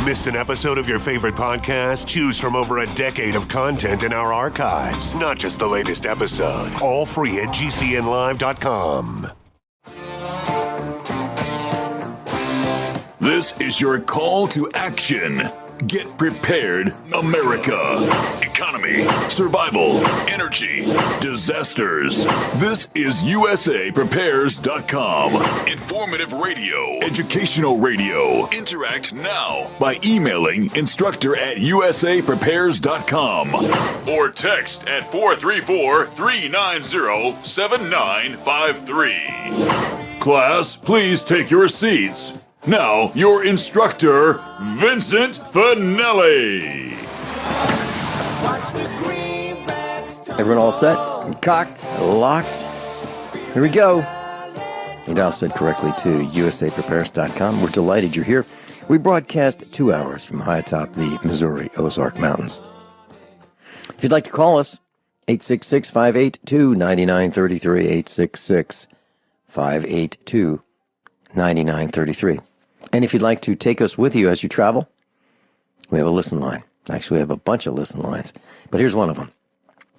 Missed an episode of your favorite podcast? Choose from over a decade of content in our archives, not just the latest episode. All free at GCNlive.com. This is your call to action. Get prepared, America. Economy, survival, energy, disasters. This is USAPrepares.com. Informative radio, educational radio. Interact now by emailing instructor@USAPrepares.com or text at 434-390-7953. Class, please take your seats. Now, your instructor, Vincent Finelli. Everyone all set? Cocked? Locked? Here we go. You dial said correctly to usaprepares.com. We're delighted you're here. We broadcast 2 hours from high atop the Missouri Ozark Mountains. If you'd like to call us, 866-582-9933, 866-582-9933. And if you'd like to take us with you as you travel, we have a listen line. Actually, we have a bunch of listen lines, but here's one of them.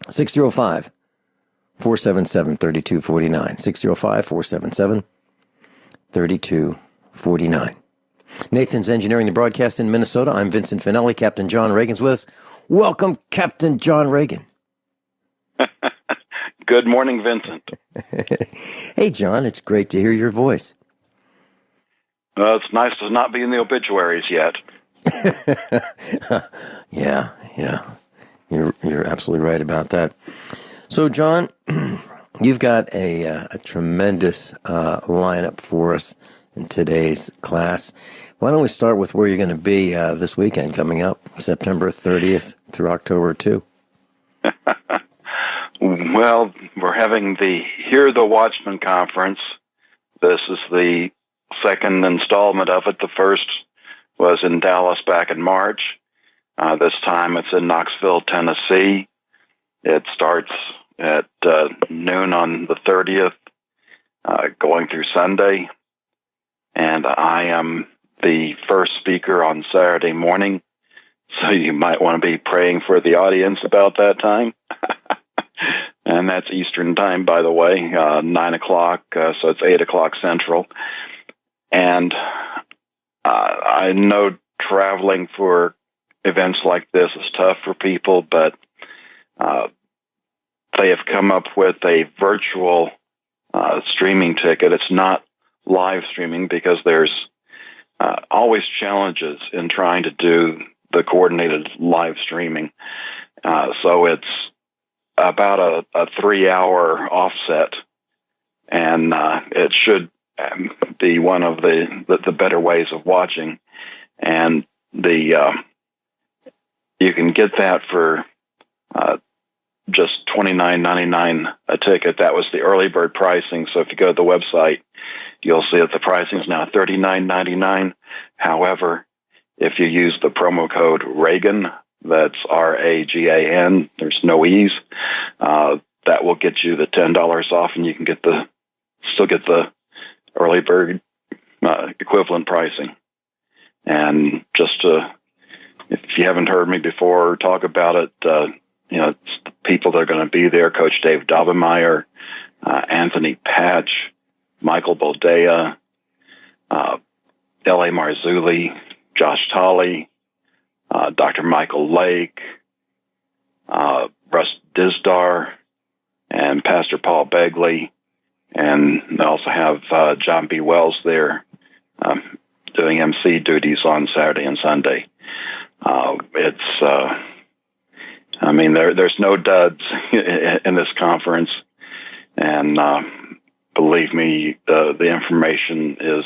605-477-3249. 605-477-3249. Nathan's engineering the broadcast in Minnesota. I'm Vincent Finelli. Captain John Reagan's with us. Welcome, Captain John Regan. Good morning, Vincent. Hey, John, it's great to hear your voice. It's nice to not be in the obituaries yet. Yeah. You're absolutely right about that. So, John, you've got a tremendous lineup for us in today's class. Why don't we start with where you're going to be this weekend coming up, September 30th through October 2? Well, we're having the Hear the Watchman Conference. This is the second installment of it. The first was in Dallas back in March. This time it's in Knoxville, Tennessee. It starts at noon on the 30th, going through Sunday. And I am the first speaker on Saturday morning, so you might want to be praying for the audience about that time. And that's Eastern time, by the way, 9 o'clock, so it's 8 o'clock Central. And I know traveling for events like this is tough for people, but they have come up with a virtual streaming ticket. It's not live streaming because there's always challenges in trying to do the coordinated live streaming. So it's about a 3-hour offset, and it should be one of the better ways of watching. And you can get that for just $29.99 a ticket. That was the early bird pricing. So if you go to the website, you'll see that the pricing is now $39.99. However, if you use the promo code Regan, that's RAGAN, there's no E's, that will get you the $10 off, and you can still get the early bird equivalent pricing. And just if you haven't heard me before talk about it, it's the people that are going to be there: Coach Dave Daubenmeier, Anthony Patch, Michael Bodea, L.A. Marzulli, Josh Tolley, Dr. Michael Lake, Russ Dizdar, and Pastor Paul Begley. And they also have John B. Wells there doing MC duties on Saturday and Sunday. There's no duds in this conference. And believe me, the information is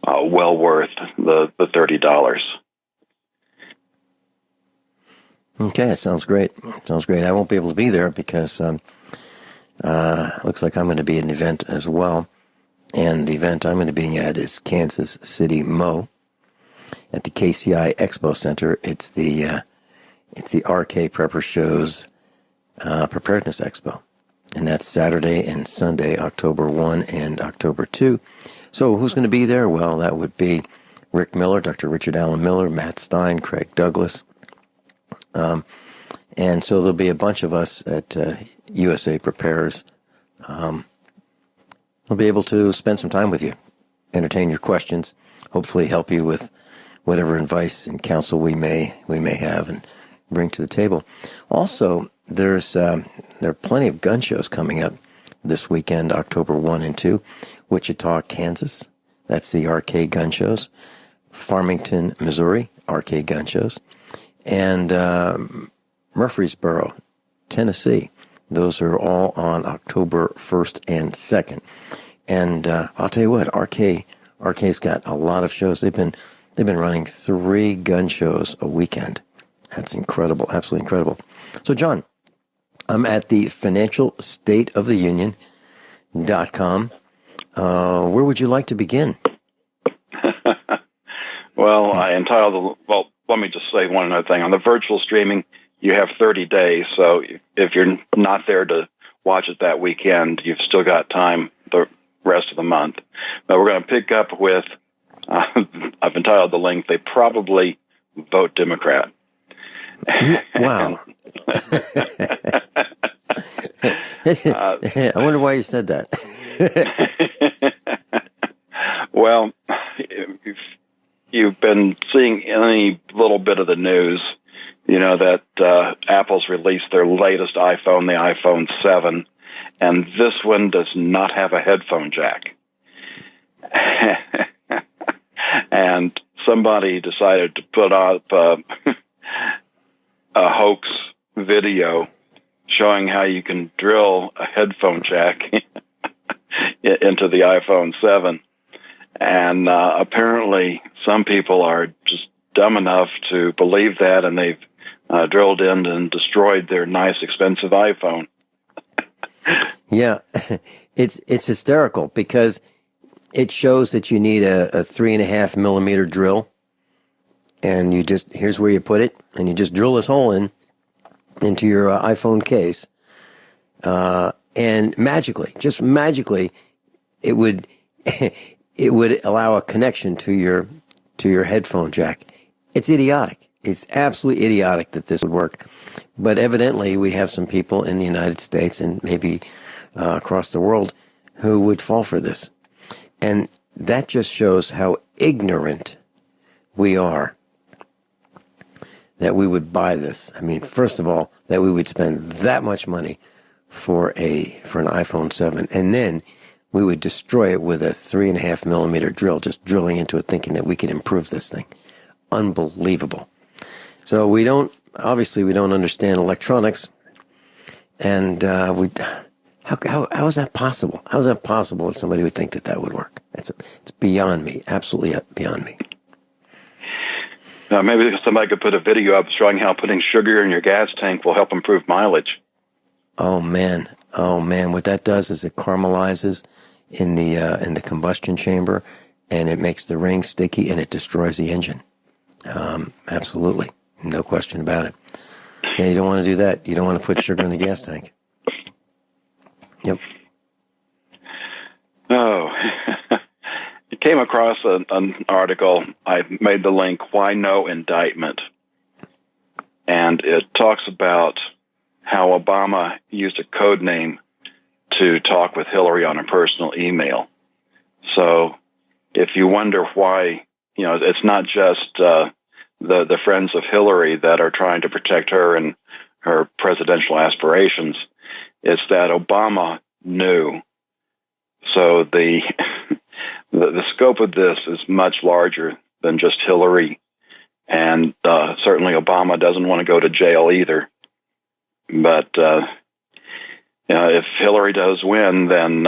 well worth the $30. Okay, that sounds great. I won't be able to be there because looks like I'm going to be at an event as well. And the event I'm going to be at is Kansas City Mo at the KCI Expo Center. It's the RK Prepper Show's Preparedness Expo. And that's Saturday and Sunday, October 1 and October 2. So who's going to be there? Well, that would be Rick Miller, Dr. Richard Allen Miller, Matt Stein, Craig Douglas. And so there'll be a bunch of us at USA Prepares. We'll be able to spend some time with you, entertain your questions, hopefully help you with whatever advice and counsel we may have and bring to the table. Also, there are plenty of gun shows coming up this weekend, October 1 and 2, Wichita, Kansas. That's the RK Gun Shows. Farmington, Missouri, RK Gun Shows. And Murfreesboro, Tennessee. Those are all on October 1st and 2nd. And I'll tell you what, RK's got a lot of shows. They've been running 3 gun shows a weekend. That's incredible, absolutely incredible. So, John, I'm at the financialstateoftheunion.com. Where would you like to begin? Well, let me just say one other thing. On the virtual streaming, you have 30 days. So if you're not there to watch it that weekend, you've still got time the rest of the month. But we're going to pick up with, I've entitled the link, They Probably Vote Democrat. Wow. I wonder why you said that. Well, if you've been seeing any little bit of the news, you know that Apple's released their latest iPhone, the iPhone 7, and this one does not have a headphone jack. And somebody decided to put up a hoax video showing how you can drill a headphone jack into the iPhone 7. And apparently some people are just dumb enough to believe that, and they've drilled in and destroyed their nice, expensive iPhone. Yeah, it's hysterical because it shows that you need a 3.5 millimeter drill, and here's where you put it, and you just drill this hole into your iPhone case, and magically, it would allow a connection to your headphone jack. It's idiotic. It's absolutely idiotic that this would work. But evidently, we have some people in the United States and maybe across the world who would fall for this. And that just shows how ignorant we are that we would buy this. I mean, first of all, that we would spend that much money for an iPhone 7, and then we would destroy it with a 3.5 millimeter drill, just drilling into it, thinking that we could improve this thing. Unbelievable. So we don't understand electronics, and how is that possible? How is that possible that somebody would think that would work? It's beyond me, absolutely beyond me. Maybe somebody could put a video up showing how putting sugar in your gas tank will help improve mileage. Oh man! What that does is it caramelizes in the combustion chamber, and it makes the ring sticky, and it destroys the engine. Absolutely, no question about it. Yeah, you don't want to do that. You don't want to put sugar in the gas tank. Yep. Oh, I came across an article. I made the link, Why No Indictment? And it talks about how Obama used a code name to talk with Hillary on a personal email. So if you wonder why, it's not just the friends of Hillary that are trying to protect her and her presidential aspirations. It's that Obama knew. So the scope of this is much larger than just Hillary, and certainly Obama doesn't want to go to jail either. But if Hillary does win, then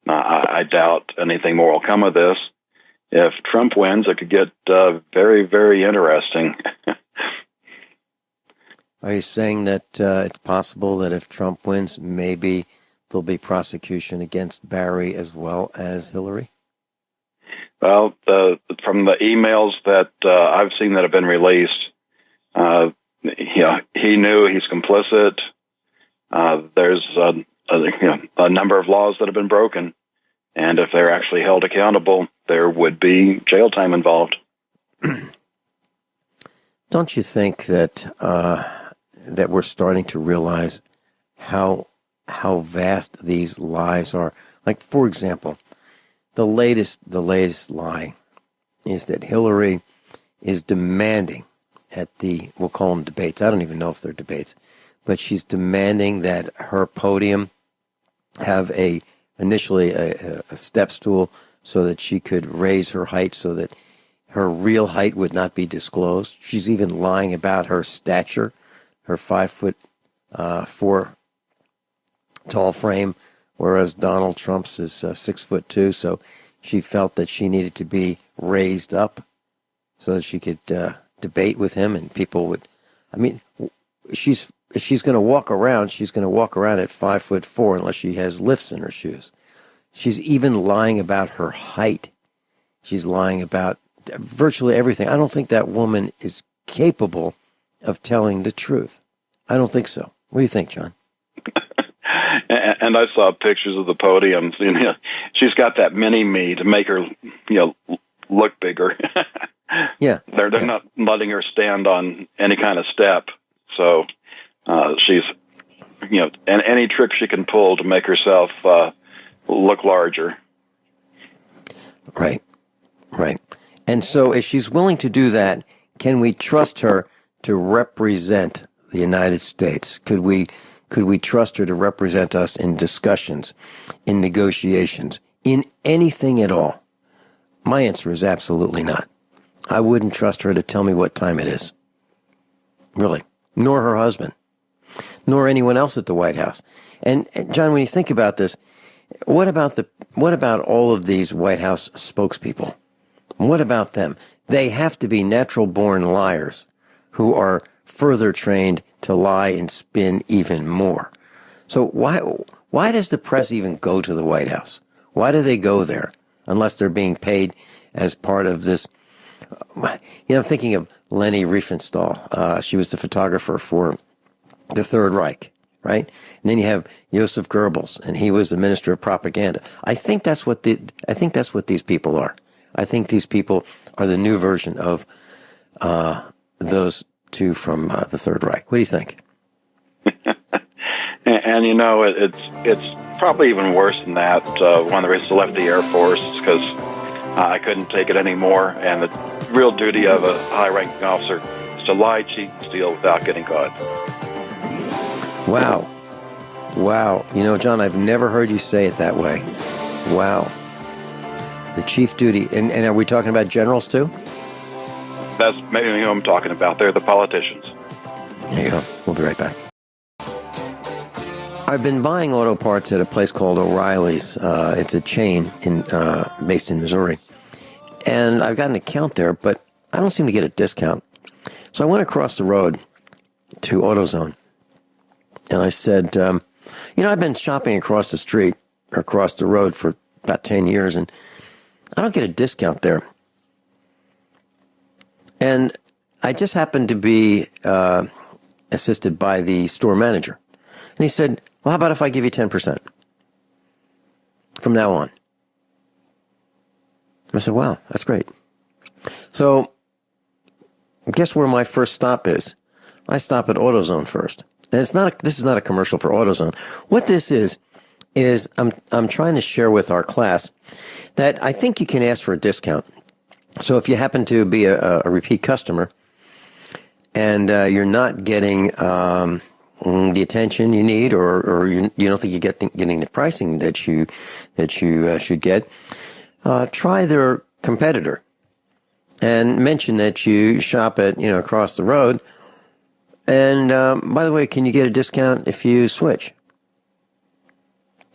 I doubt anything more will come of this. If Trump wins, it could get very, very interesting. Are you saying that it's possible that if Trump wins, maybe there'll be prosecution against Barry as well as Hillary? Well, from the emails that I've seen that have been released, he knew he's complicit. There's a number of laws that have been broken, And if they're actually held accountable, there would be jail time involved. Don't you think that that we're starting to realize how vast these lies are? Like, for example, the latest lie is that Hillary is demanding at we'll call them debates. I don't even know if they're debates, but she's demanding that her podium have initially a step stool so that she could raise her height so that her real height would not be disclosed. She's even lying about her stature, her 5'4" tall frame, whereas Donald Trump's is 6'2". So she felt that she needed to be raised up so that she could debate with him, and people would. I mean, if she's going to walk around, she's going to walk around at 5'4" unless she has lifts in her shoes. She's even lying about her height. She's lying about virtually everything. I don't think that woman is capable of telling the truth. I don't think so. What do you think, John? And I saw pictures of the podiums. You know, she's got that mini me to make her, look bigger. Yeah, they're not letting her stand on any kind of step. So she's, and any trick she can pull to make herself look larger. Right. And so if she's willing to do that, can we trust her to represent the United States? Could we trust her to represent us in discussions, in negotiations, in anything at all? My answer is absolutely not. I wouldn't trust her to tell me what time it is. Really. Nor her husband. Nor anyone else at the White House. And John, when you think about this, what about all of these White House spokespeople? What about them? They have to be natural-born liars who are further trained to lie and spin even more. So why does the press even go to the White House? Why do they go there unless they're being paid as part of this? I'm thinking of Leni Riefenstahl. She was the photographer for the Third Reich, right? And then you have Joseph Goebbels, and he was the minister of propaganda. I think that's what these people are. I think these people are the new version of those two from the Third Reich. What do you think? And it's probably even worse than that. One of the reasons I left the Air Force is because I couldn't take it anymore. And the real duty of a high-ranking officer is to lie, cheat, and steal without getting caught. Wow. John, I've never heard you say it that way. Wow. The chief duty. And are we talking about generals, too? That's maybe who I'm talking about. They're the politicians. There you go. We'll be right back. I've been buying auto parts at a place called O'Reilly's. It's a chain based in Missouri. And I've got an account there, but I don't seem to get a discount. So I went across the road to AutoZone. And I said, I've been shopping across the street or across the road for about 10 years, and I don't get a discount there. And I just happened to be assisted by the store manager. And he said, well, how about if I give you 10% from now on? I said, wow, that's great. So guess where my first stop is? I stop at AutoZone first. And this is not a commercial for AutoZone. What this is I'm trying to share with our class that I think you can ask for a discount. So if you happen to be a repeat customer and you're not getting the attention you need, or you don't think you're getting the pricing that you should get, try their competitor and mention that you shop at across the road. And by the way, can you get a discount if you switch?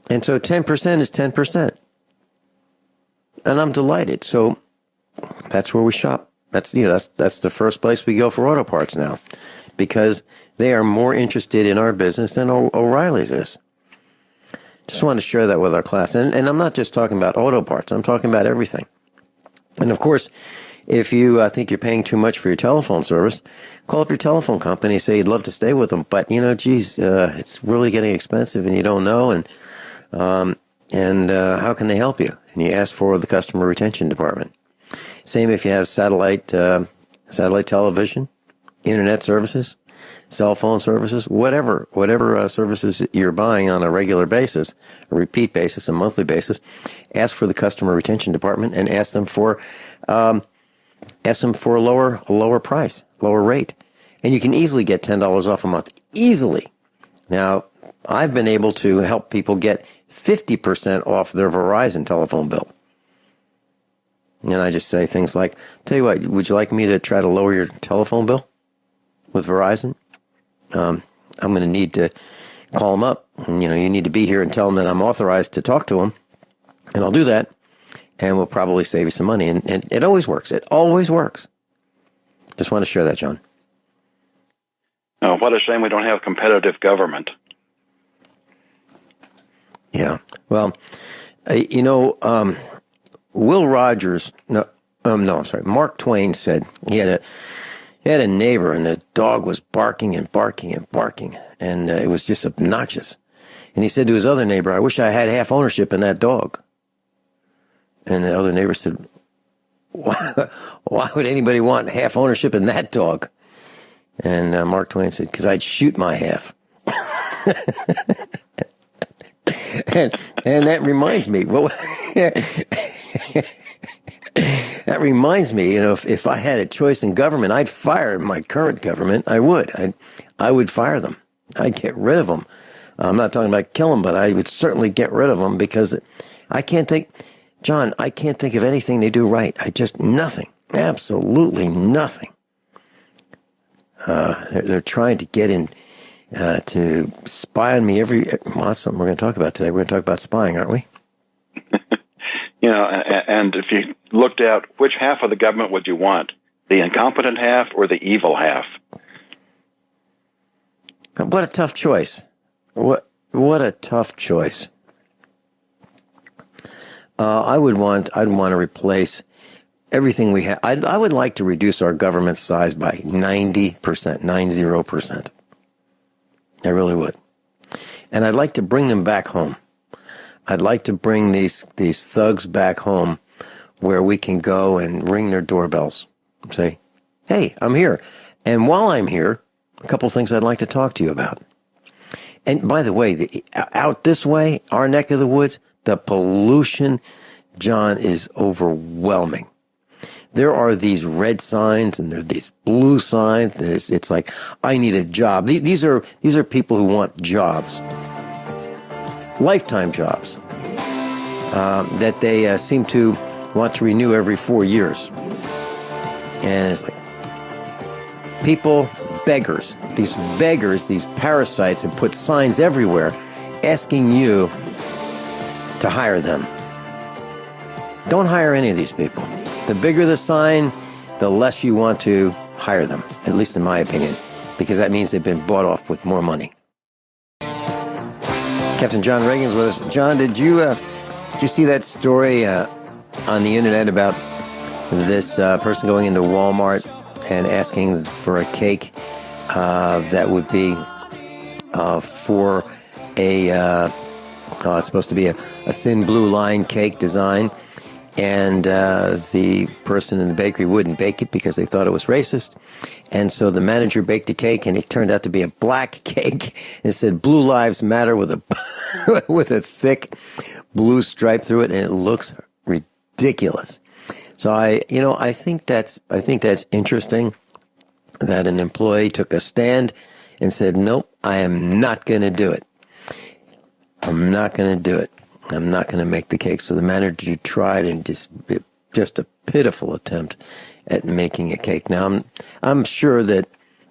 And so 10% is 10%. And I'm delighted. So that's where we shop. That's the first place we go for auto parts now, because they are more interested in our business than O'Reilly's is. Just want to share that with our class. And I'm not just talking about auto parts. I'm talking about everything. And of course, if you think you're paying too much for your telephone service, call up your telephone company, say you'd love to stay with them, but it's really getting expensive and you don't know. And and how can they help you? And you ask for the customer retention department. Same if you have satellite television, internet services, cell phone services, whatever services you're buying on a regular basis, a repeat basis, a monthly basis. Ask for the customer retention department and ask them for a lower price, lower rate, and you can easily get $10 off a month. Easily. Now, I've been able to help people get 50% off their Verizon telephone bill. And I just say things like, tell you what, would you like me to try to lower your telephone bill with Verizon? I'm going to need to call them up. And, you need to be here and tell them that I'm authorized to talk to them. And I'll do that. And we'll probably save you some money. And it always works. It always works. Just want to share that, John. Oh, what a shame we don't have competitive government. Yeah. Well, Will Rogers, Mark Twain said he had a neighbor and the dog was barking and barking and barking, and it was just obnoxious. And he said to his other neighbor, I wish I had half ownership in that dog. And the other neighbor said, why would anybody want half ownership in that dog? And Mark Twain said, because I'd shoot my half. and that reminds me, that reminds me, if I had a choice in government, I'd fire my current government. I would. I would fire them. I'd get rid of them. I'm not talking about kill them, but I would certainly get rid of them because I can't think of anything they do right. Nothing. Absolutely nothing. They're trying to get in to spy on me that's something we're going to talk about today. We're going to talk about spying, aren't we? And if you looked at which half of the government would you want, the incompetent half or the evil half? What a tough choice. What a tough choice. I'd want to replace everything we have. I would like to reduce our government size by 90%, 90%. I really would. And I'd like to bring them back home. I'd like to bring these thugs back home where we can go and ring their doorbells and say, hey, I'm here. And while I'm here, a couple things I'd like to talk to you about. And by the way, out this way, our neck of the woods, the pollution, John, is overwhelming. There are these red signs and there are these blue signs. It's like, I need a job. These are people who want jobs, lifetime jobs, that they seem to want to renew every 4 years. And it's like beggars, these parasites have put signs everywhere asking you to hire them. Don't hire any of these people. The bigger the sign, the less you want to hire them, at least in my opinion, because that means they've been bought off with more money. Captain John Regan's with us. John, did you see that story on the internet about this person going into Walmart and asking for a cake that would be for it's supposed to be a thin blue line cake design, and the person in the bakery wouldn't bake it because they thought it was racist. And so the manager baked a cake, and it turned out to be a black cake. It said "Blue Lives Matter" with a with a thick blue stripe through it, and it looks ridiculous. So I think that's interesting that an employee took a stand and said, "Nope, I am not going to do it. I'm not going to do it. I'm not going to make the cake." So the manager tried, and just a pitiful attempt at making a cake. Now, I'm sure that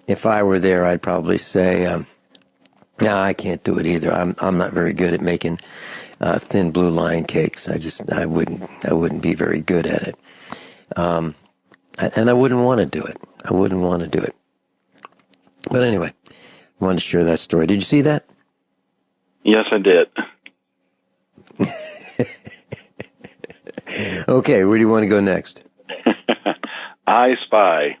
if I were there, I'd probably say, "No, I can't do it either. I'm not very good at making thin blue line cakes. I wouldn't be very good at it, and I wouldn't want to do it. I wouldn't want to do it." But anyway, I wanted to share that story. Did you see that? Yes, I did. Okay, where do you want to go next? I Spy.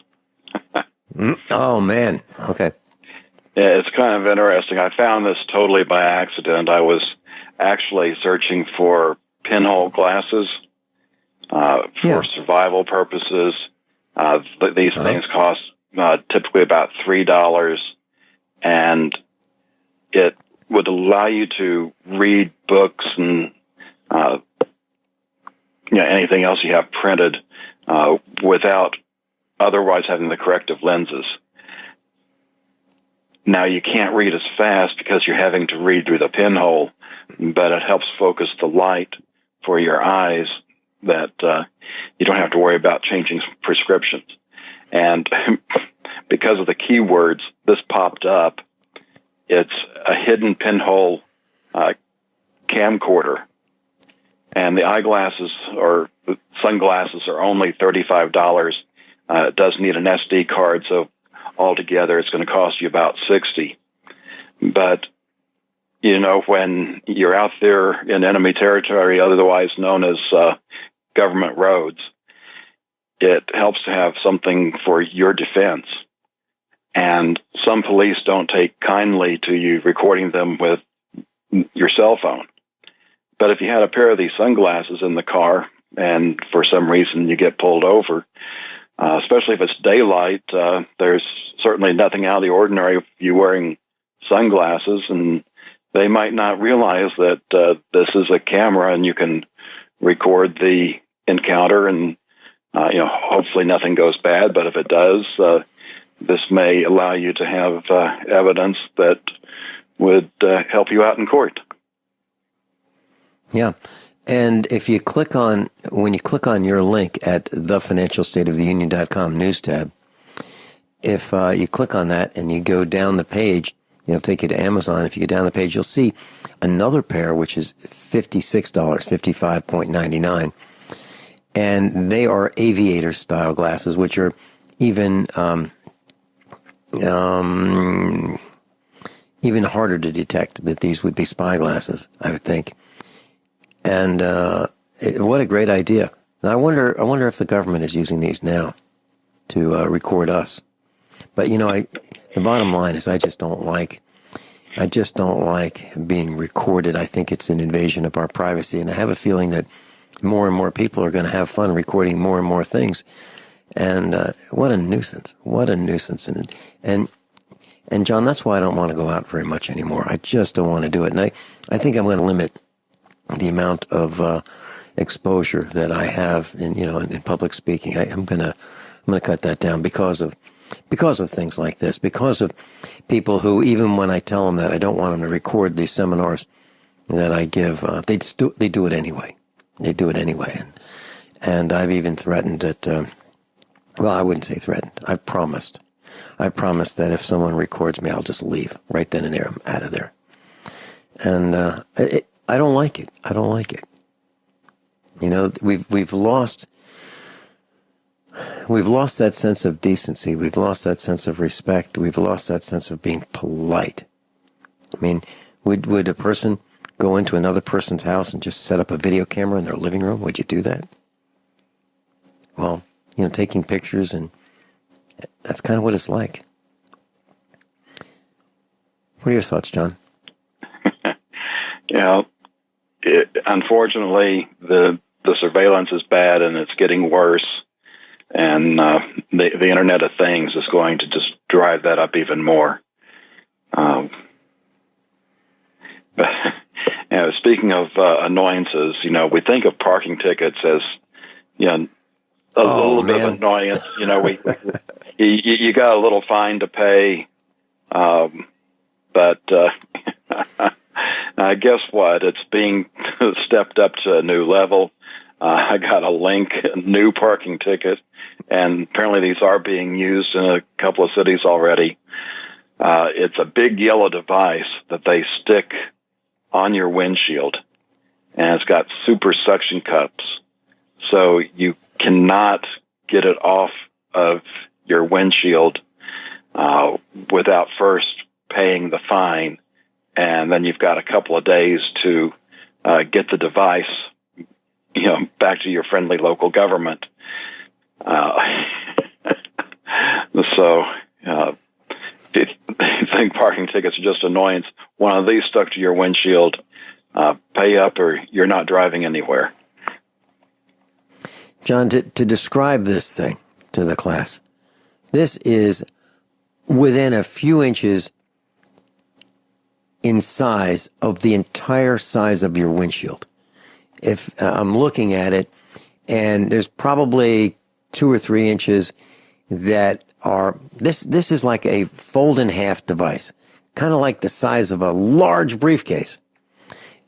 Oh, man. Okay. Yeah, it's kind of interesting. I found this totally by accident. I was actually searching for pinhole glasses for survival purposes. These things cost typically about $3, and it would allow you to read books and anything else you have printed without otherwise having the corrective lenses. Now, you can't read as fast because you're having to read through the pinhole, but it helps focus the light for your eyes that you don't have to worry about changing prescriptions. And because of the keywords, this popped up. It's a hidden pinhole camcorder. And the eyeglasses or sunglasses are only $35. It does need an SD card, so altogether it's going to cost you about $60. But, when you're out there in enemy territory, otherwise known as government roads, it helps to have something for your defense. And some police don't take kindly to you recording them with your cell phone. But if you had a pair of these sunglasses in the car and for some reason you get pulled over, especially if it's daylight, there's certainly nothing out of the ordinary with you wearing sunglasses, and they might not realize that this is a camera and you can record the encounter and, hopefully nothing goes bad, but if it does, this may allow you to have evidence that would help you out in court. Yeah. And if you when you click on your link at thefinancialstateoftheunion.com news tab, if you click on that and you go down the page, it'll take you to Amazon. If you go down the page, you'll see another pair, which is $56, $55.99. And they are aviator style glasses, which are even harder to detect that these would be spy glasses, I would think. And what a great idea! And I wonder if the government is using these now to record us. But the bottom line is, I just don't like being recorded. I think it's an invasion of our privacy, and I have a feeling that more and more people are going to have fun recording more and more things. And what a nuisance! What a nuisance! And John, that's why I don't want to go out very much anymore. I just don't want to do it. And I think I'm going to limit the amount of exposure that I have in public speaking. I'm going to cut that down because of things like this, because of people who, even when I tell them that I don't want them to record these seminars that I give, they do it anyway. They do it anyway. And I've even threatened that, well, I wouldn't say threatened. I've promised that if someone records me, I'll just leave right then and there. I'm out of there. And I don't like it. I don't like it. We've lost that sense of decency. We've lost that sense of respect. We've lost that sense of being polite. I mean, would a person go into another person's house and just set up a video camera in their living room? Would you do that? Well, taking pictures, and that's kind of what it's like. What are your thoughts, John? Unfortunately, the surveillance is bad, and it's getting worse. And the Internet of Things is going to just drive that up even more. Speaking of annoyances, we think of parking tickets as a little bit of annoyance. You got a little fine to pay, but guess what? It's being stepped up to a new level. I got a new parking ticket, and apparently these are being used in a couple of cities already. It's a big yellow device that they stick on your windshield, and it's got super suction cups, so you cannot get it off of your windshield without first paying the fine, and then you've got a couple of days to get the device back to your friendly local government. So if you think parking tickets are just annoyance, one of these stuck to your windshield pay up or you're not driving anywhere. John, to describe this thing to the class, this is within a few inches in size of the entire size of your windshield. If I'm looking at it, and there's probably 2 or 3 inches that are, this is like a fold in half device, kind of like the size of a large briefcase.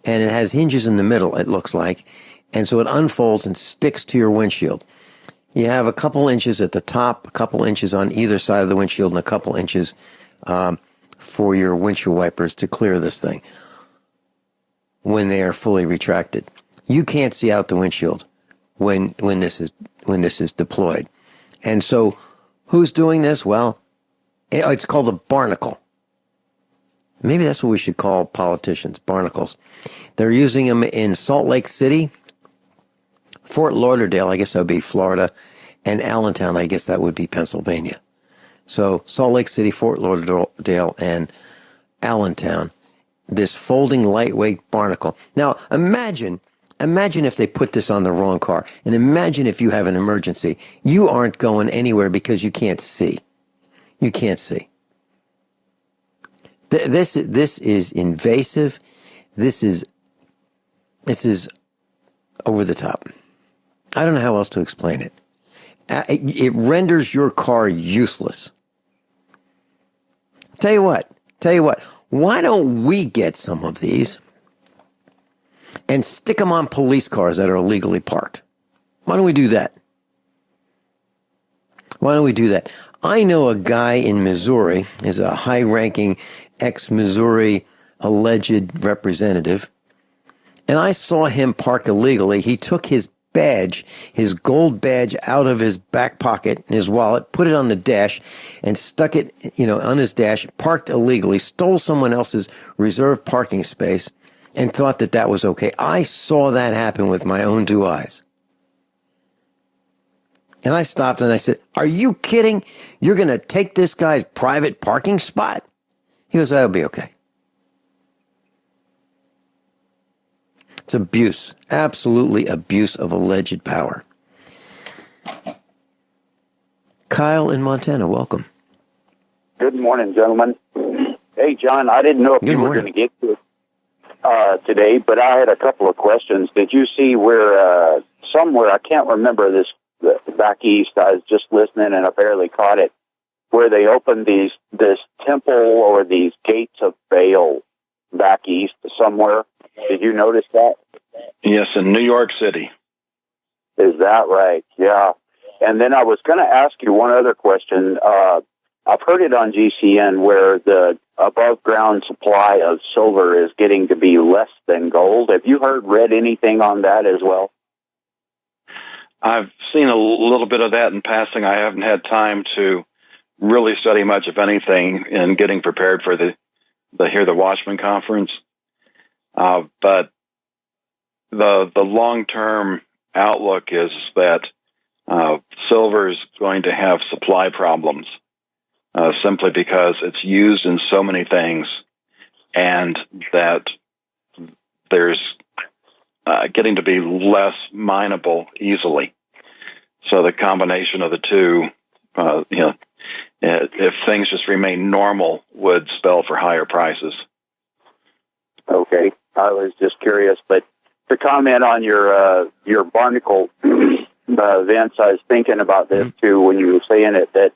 And it has hinges in the middle, it looks like. And so it unfolds and sticks to your windshield. You have a couple inches at the top, a couple inches on either side of the windshield, and a couple inches for your windshield wipers to clear this thing when they are fully retracted. You can't see out the windshield when this is deployed. And so who's doing this? Well, it's called a barnacle. Maybe that's what we should call politicians, barnacles. They're using them in Salt Lake City, Fort Lauderdale, I guess that would be Florida, and Allentown, I guess that would be Pennsylvania. So Salt Lake City, Fort Lauderdale, and Allentown, this folding lightweight barnacle. Now, imagine if they put this on the wrong car, and imagine if you have an emergency. You aren't going anywhere because you can't see. You can't see. This is invasive. This is over the top. I don't know how else to explain it. It renders your car useless. Tell you what, why don't we get some of these and stick them on police cars that are illegally parked? Why don't we do that? I know a guy in Missouri, is a high-ranking ex-Missouri alleged representative, and I saw him park illegally. He took his badge, his gold badge, out of his back pocket in his wallet, put it on the dash, and stuck it, on his dash, parked illegally, stole someone else's reserved parking space, and thought that was okay. I saw that happen with my own 2 eyes. And I stopped and I said, "Are you kidding? You're going to take this guy's private parking spot?" He goes, "That'll be okay." It's abuse, absolutely abuse of alleged power. Kyle in Montana, welcome. Good morning, gentlemen. Hey, John, I didn't know if you were going to get to it today, but I had a couple of questions. Did you see where somewhere, I can't remember this, back east, I was just listening and I barely caught it, where they opened this temple or these gates of Baal back east somewhere? Did you notice that? Yes, in New York City. Is that right? Yeah. And then I was going to ask you one other question. I've heard it on GCN where the above-ground supply of silver is getting to be less than gold. Have you read anything on that as well? I've seen a little bit of that in passing. I haven't had time to really study much of anything in getting prepared for the Watchman conference. But the long-term outlook is that silver is going to have supply problems simply because it's used in so many things, and that there's getting to be less mineable easily. So the combination of the two, if things just remain normal, would spell for higher prices. Okay, I was just curious, but to comment on your barnacle events, I was thinking about this too when you were saying it. That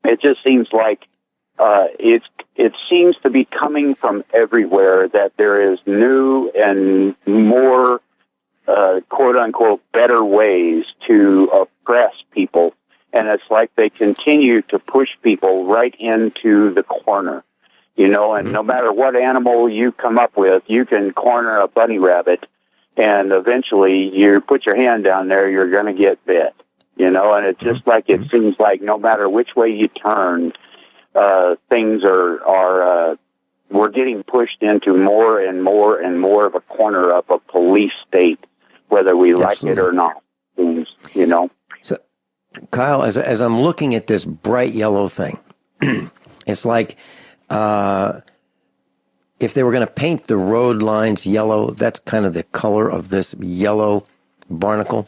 it just seems like it seems to be coming from everywhere. That there is new and more quote unquote better ways to oppress people, and it's like they continue to push people right into the corner. And no matter what animal you come up with, you can corner a bunny rabbit, and eventually you put your hand down there, you're going to get bit. And it's just like it seems like no matter which way you turn, things are we're getting pushed into more and more and more of a corner of a police state, whether we like it or not. So, Kyle, as I'm looking at this bright yellow thing, it's like if they were going to paint the road lines yellow, that's kind of the color of this yellow barnacle,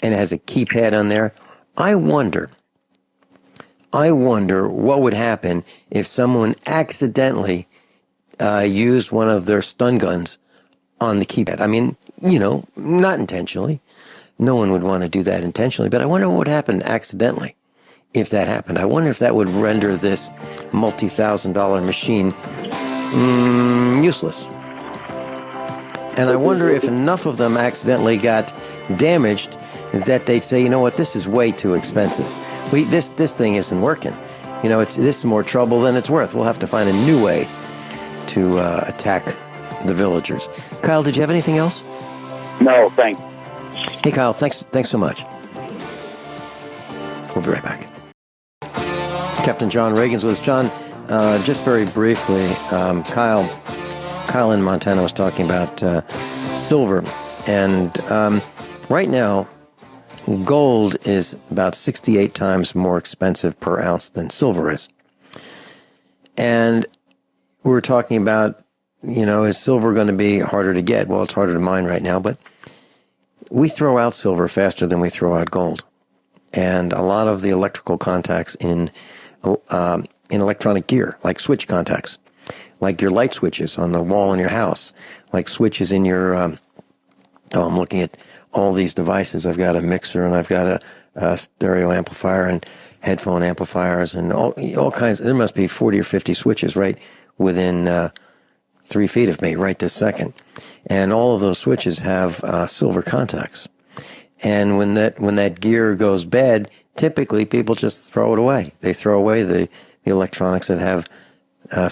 and it has a keypad on there. I wonder what would happen if someone accidentally used one of their stun guns on the keypad. I mean, not intentionally. No one would want to do that intentionally, but I wonder what would happen accidentally if that happened. I wonder if that would render this multi-$1,000 machine useless. And I wonder if enough of them accidentally got damaged that they'd say, you know what, this is way too expensive. This thing isn't working. This is more trouble than it's worth. We'll have to find a new way to attack the villagers. Kyle, did you have anything else? No, thanks. Hey, Kyle, thanks so much. We'll be right back. Captain John Regan's with us. John, just very briefly, Kyle in Montana was talking about silver. And right now, gold is about 68 times more expensive per ounce than silver is. And we were talking about, is silver going to be harder to get? Well, it's harder to mine right now, but we throw out silver faster than we throw out gold. And a lot of the electrical contacts in electronic gear, like switch contacts, like your light switches on the wall in your house, like switches in your, I'm looking at all these devices. I've got a mixer and I've got a stereo amplifier and headphone amplifiers and all kinds. There must be 40 or 50 switches right within 3 feet of me right this second. And all of those switches have silver contacts. And when that gear goes bad, typically people just throw it away. They throw away the electronics that have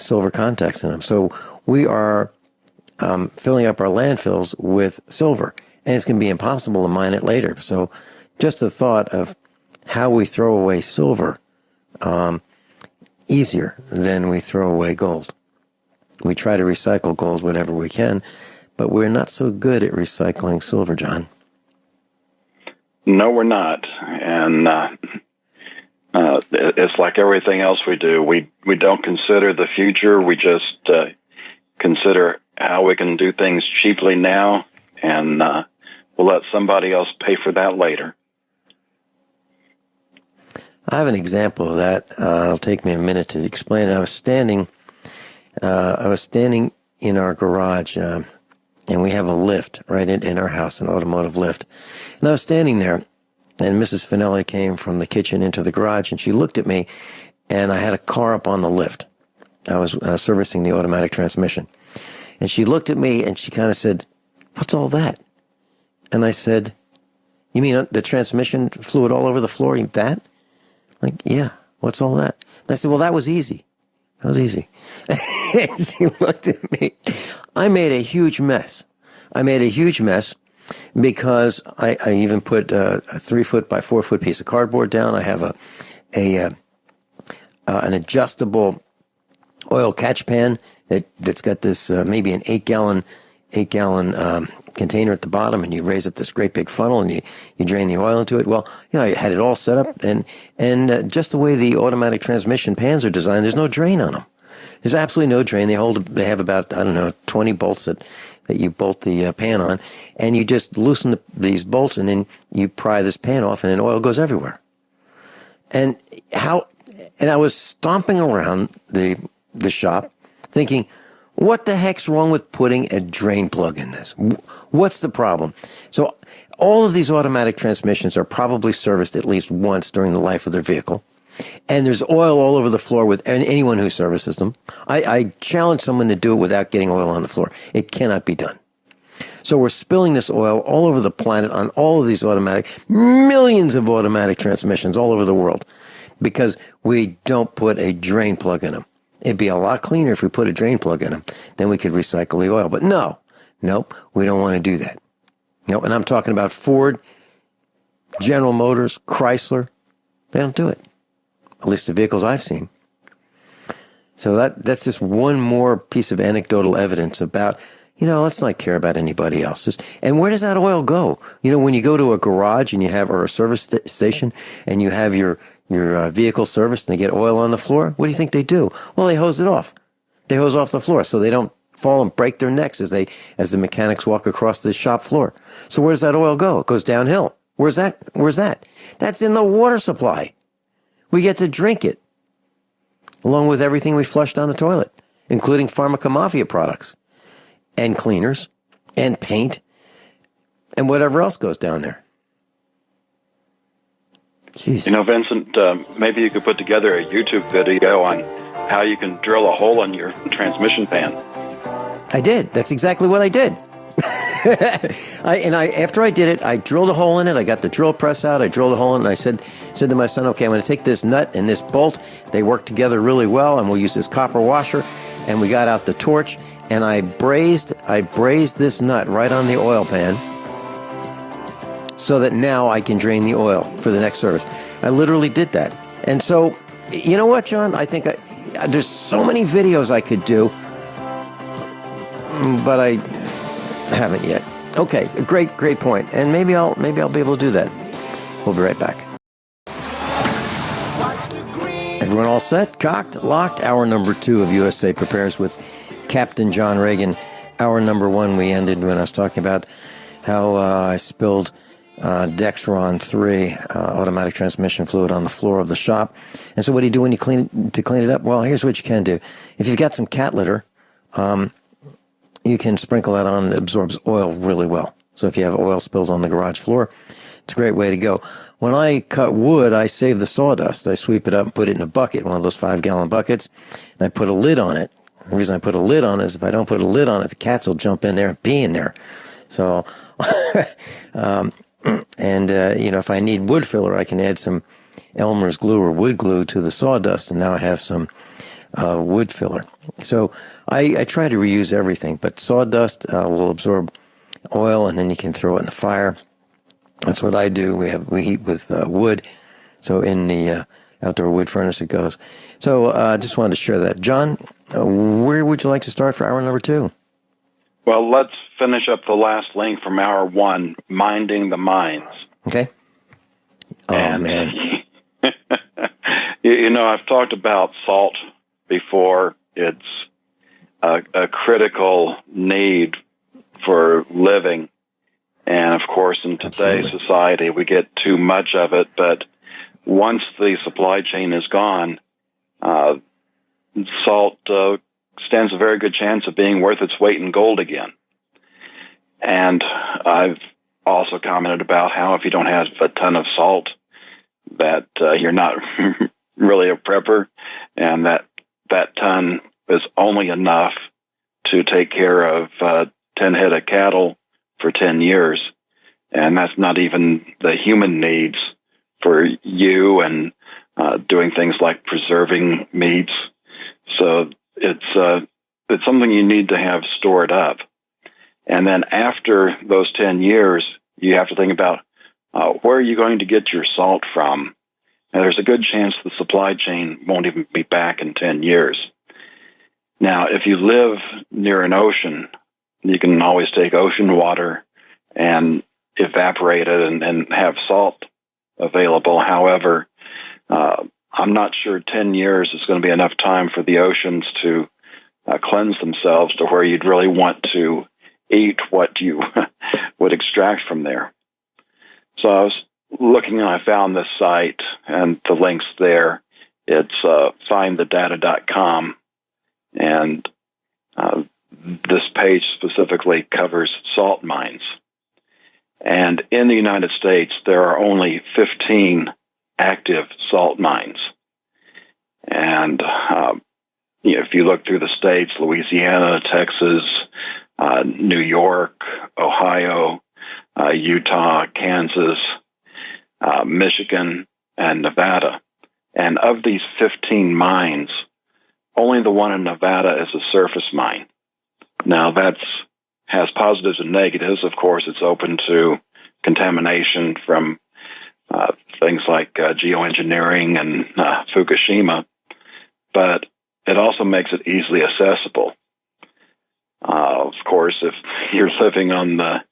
silver contacts in them. So we are filling up our landfills with silver, and it's going to be impossible to mine it later. So just the thought of how we throw away silver easier than we throw away gold. We try to recycle gold whenever we can, but we're not so good at recycling silver, John. No, we're not. And it's like everything else we do. We don't consider the future. We just consider how we can do things cheaply now, and we'll let somebody else pay for that later. I have an example of that. It'll take me a minute to explain. I was standing in our garage, and we have a lift right in our house, an automotive lift. And I was standing there, and Mrs. Finelli came from the kitchen into the garage, and she looked at me, and I had a car up on the lift. I was servicing the automatic transmission. And she looked at me, and she kind of said, "What's all that?" And I said, "You mean the transmission fluid all over the floor? That?" Like, "Yeah, what's all that?" And I said, "Well, that was easy. That was easy." And she looked at me. I made a huge mess. Because I even put a 3-foot by 4-foot piece of cardboard down. I have an adjustable oil catch pan that's got this maybe an 8-gallon container at the bottom, and you raise up this great big funnel and you drain the oil into it. Well, I had it all set up, and just the way the automatic transmission pans are designed, there's no drain on them. There's absolutely no drain. They have about 20 bolts that you bolt the pan on, and you just loosen these bolts, and then you pry this pan off, and then oil goes everywhere. And I was stomping around the shop thinking, what the heck's wrong with putting a drain plug in this? What's the problem? So all of these automatic transmissions are probably serviced at least once during the life of their vehicle. And there's oil all over the floor with anyone who services them. I challenge someone to do it without getting oil on the floor. It cannot be done. So we're spilling this oil all over the planet on all of these millions of automatic transmissions all over the world because we don't put a drain plug in them. It'd be a lot cleaner if we put a drain plug in them. Then we could recycle the oil. But nope, we don't want to do that. And I'm talking about Ford, General Motors, Chrysler. They don't do it. At least the vehicles I've seen. So that's just one more piece of anecdotal evidence about, let's not care about anybody else. And where does that oil go? When you go to a garage and or a service station and you have your vehicle serviced and they get oil on the floor, what do you think they do? Well, they hose it off. They hose off the floor so they don't fall and break their necks as the mechanics walk across the shop floor. So where does that oil go? It goes downhill. Where's that? That's in the water supply. We get to drink it, along with everything we flush down the toilet, including pharmacomafia products and cleaners and paint and whatever else goes down there. Jeez. You know, Vincent, maybe you could put together a YouTube video on how you can drill a hole in your transmission pan. I did. That's exactly what I did. After I did it, I drilled a hole in it. I got the drill press out. I drilled a hole in it, and I said to my son, okay, I'm going to take this nut and this bolt. They work together really well, and we'll use this copper washer. And we got out the torch, and I brazed this nut right on the oil pan so that now I can drain the oil for the next service. I literally did that. And so, you know what, John? I think there's so many videos I could do, but I haven't yet. Okay, great point. And maybe I'll be able to do that. We'll be right back. Everyone all set? Cocked? Locked? Hour number 2 of USA Prepares with Captain John Regan. Hour number 1 we ended when I was talking about how I spilled Dexron 3 automatic transmission fluid on the floor of the shop. And so what do you do when you clean it up? Well, here's what you can do. If you've got some cat litter, you can sprinkle that on. It absorbs oil really well. So if you have oil spills on the garage floor, it's a great way to go. When I cut wood, I save the sawdust. I sweep it up and put it in a bucket, one of those 5-gallon buckets, and I put a lid on it. The reason I put a lid on it is if I don't put a lid on it, the cats will jump in there and pee in there. So, if I need wood filler, I can add some Elmer's glue or wood glue to the sawdust, and now I have some wood filler. So I try to reuse everything, but sawdust will absorb oil, and then you can throw it in the fire. That's what I do. We heat with wood, so in the outdoor wood furnace it goes. So I just wanted to share that. John, where would you like to start for hour number 2? Well, let's finish up the last link from hour 1, minding the mines. Okay. Oh, man. I've talked about salt before. It's a critical need for living. And, of course, in today's society, we get too much of it. But once the supply chain is gone, salt stands a very good chance of being worth its weight in gold again. And I've also commented about how if you don't have a ton of salt, that you're not really a prepper, and that ton is only enough to take care of 10 head of cattle for 10 years. And that's not even the human needs for you and doing things like preserving meats. So it's something you need to have stored up. And then after those 10 years, you have to think about where are you going to get your salt from? And there's a good chance the supply chain won't even be back in 10 years. Now, if you live near an ocean, you can always take ocean water and evaporate it and have salt available. However, I'm not sure 10 years is going to be enough time for the oceans to cleanse themselves to where you'd really want to eat what you would extract from there. So I was looking and I found this site and the links there. It's findthedata.com. And this page specifically covers salt mines. And in the United States, there are only 15 active salt mines. And if you look through the states, Louisiana, Texas, New York, Ohio, Utah, Kansas, Michigan, and Nevada. And of these 15 mines, only the one in Nevada is a surface mine. Now, has positives and negatives. Of course, it's open to contamination from things like geoengineering and Fukushima, but it also makes it easily accessible. Of course, if you're living on the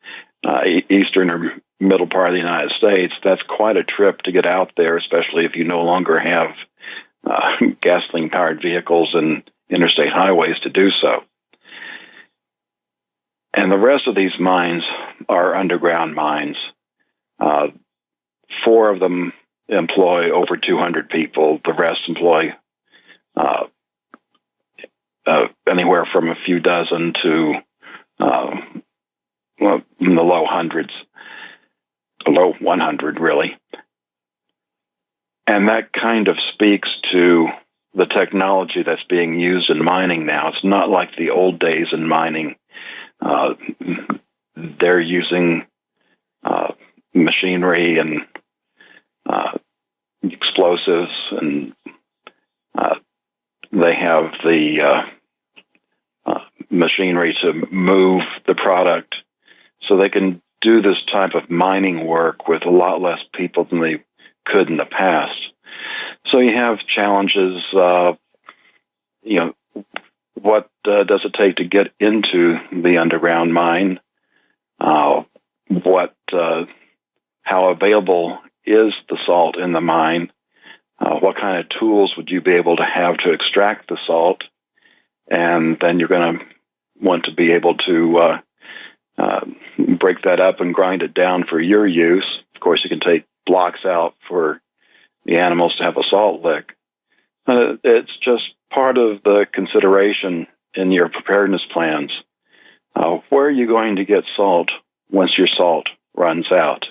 eastern or middle part of the United States, that's quite a trip to get out there, especially if you no longer have gasoline-powered vehicles and interstate highways to do so. And the rest of these mines are underground mines. 4 of them employ over 200 people. The rest employ anywhere from a few dozen to in the low hundreds, low 100 really. And that kind of speaks to the technology that's being used in mining now. It's not like the old days in mining. They're using machinery and explosives, and they have the machinery to move the product, so they can do this type of mining work with a lot less people than they could in the past. So you have challenges. What does it take to get into the underground mine? How available is the salt in the mine? What kind of tools would you be able to have to extract the salt? And then you're going to want to be able to break that up and grind it down for your use. Of course, you can take blocks out for the animals to have a salt lick. It's just part of the consideration in your preparedness plans. Where are you going to get salt once your salt runs out?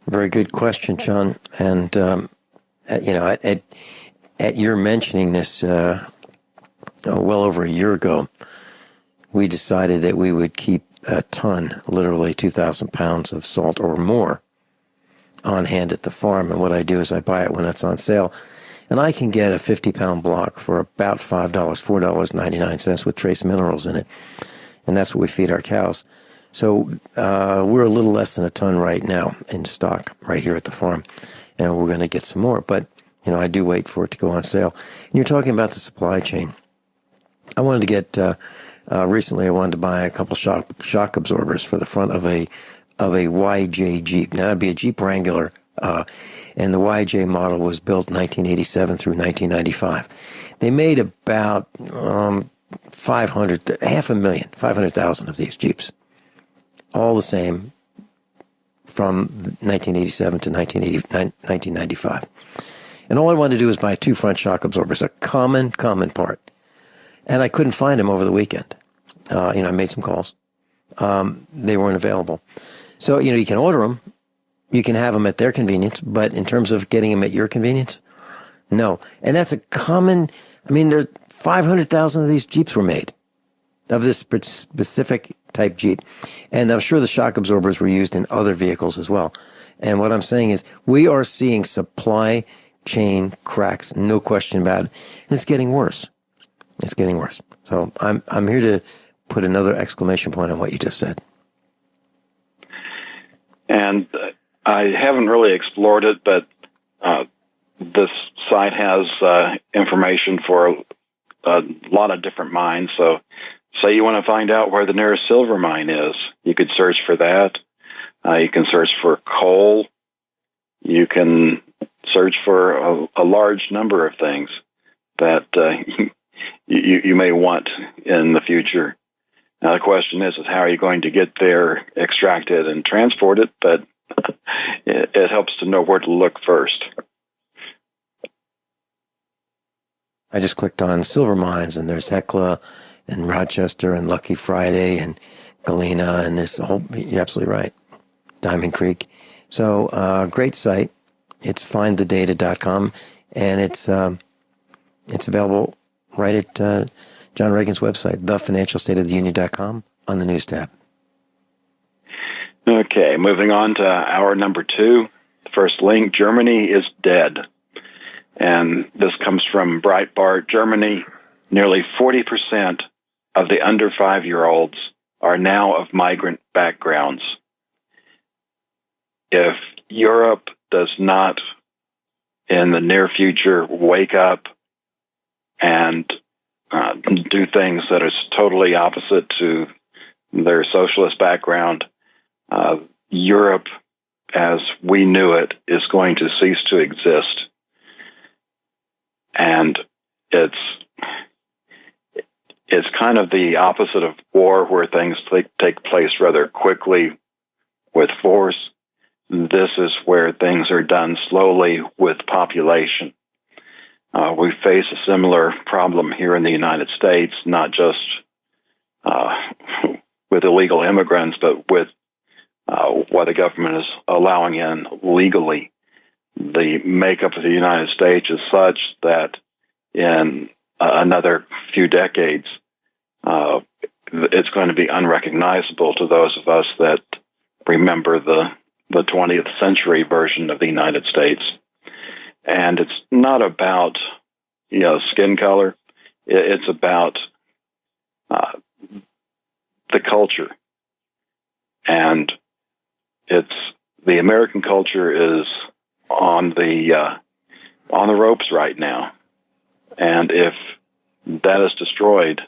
Very good question, John. And at your mentioning this well over a year ago, we decided that we would keep a ton, literally 2,000 pounds of salt or more, on hand at the farm. And what I do is I buy it when it's on sale. And I can get a 50-pound block for about $5, $4.99 with trace minerals in it. And that's what we feed our cows. So we're a little less than a ton right now in stock right here at the farm. And we're going to get some more. But, I do wait for it to go on sale. And you're talking about the supply chain. I wanted to get, recently I wanted to buy a couple shock absorbers for the front of a YJ Jeep. Now, that'd be a Jeep Wrangler, and the YJ model was built 1987 through 1995. They made about 500,000 of these Jeeps, all the same from 1987 to 1995. And all I wanted to do was buy 2 front shock absorbers, a common part. And I couldn't find them over the weekend. I made some calls. They weren't available. So, you can order them. You can have them at their convenience. But in terms of getting them at your convenience, no. And that's a common, there's 500,000 of these Jeeps were made, of this specific type Jeep. And I'm sure the shock absorbers were used in other vehicles as well. And what I'm saying is we are seeing supply chain cracks, no question about it. And it's getting worse. It's getting worse. So I'm here to put another exclamation point on what you just said. And I haven't really explored it, but this site has information for a lot of different mines. So say you want to find out where the nearest silver mine is, you could search for that. You can search for coal. You can search for a large number of things that you may want in the future. Now, the question is how are you going to get there, extract it, and transport it? But it helps to know where to look first. I just clicked on silver mines, and there's Hecla and Rochester and Lucky Friday and Galena, and this whole, you're absolutely right, Diamond Creek. So, great site. It's findthedata.com, and it's available right at John Reagan's website, thefinancialstateoftheunion.com, on the news tab. Okay, moving on to hour number 2. The first link, Germany is dead. And this comes from Breitbart. Germany, nearly 40% of the under 5-year-olds are now of migrant backgrounds. If Europe does not, in the near future, wake up and do things that are totally opposite to their socialist background, Europe, as we knew it, is going to cease to exist. And it's kind of the opposite of war, where things take place rather quickly with force. This is where things are done slowly with population. We face a similar problem here in the United States, not just with illegal immigrants, but with what the government is allowing in legally. The makeup of the United States is such that in another few decades, it's going to be unrecognizable to those of us that remember the 20th century version of the United States. And it's not about, skin color. It's about the culture. And the American culture is on the ropes right now. And if that is destroyed,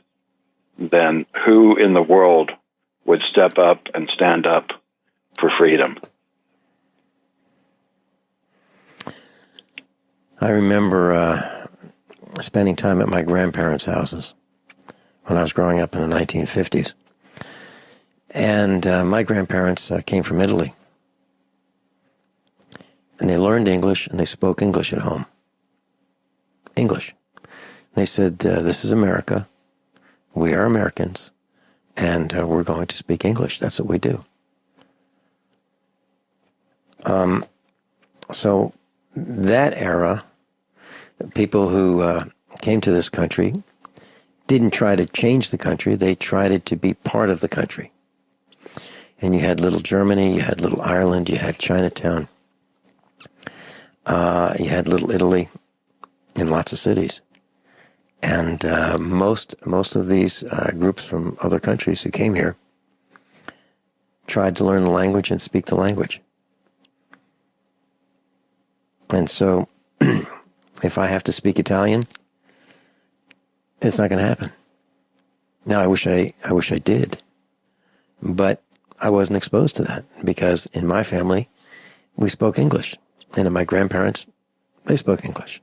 then who in the world would step up and stand up for freedom? I remember spending time at my grandparents' houses when I was growing up in the 1950s. And my grandparents came from Italy. And they learned English, and they spoke English at home. English. They said, this is America. We are Americans, and we're going to speak English. That's what we do. So that era, people who came to this country didn't try to change the country. They tried it to be part of the country. And you had little Germany, you had little Ireland, you had Chinatown, you had little Italy in lots of cities. And most of these groups from other countries who came here tried to learn the language and speak the language. And so if I have to speak Italian, it's not going to happen. Now, I wish I did, but I wasn't exposed to that, because in my family, we spoke English. And in my grandparents, they spoke English.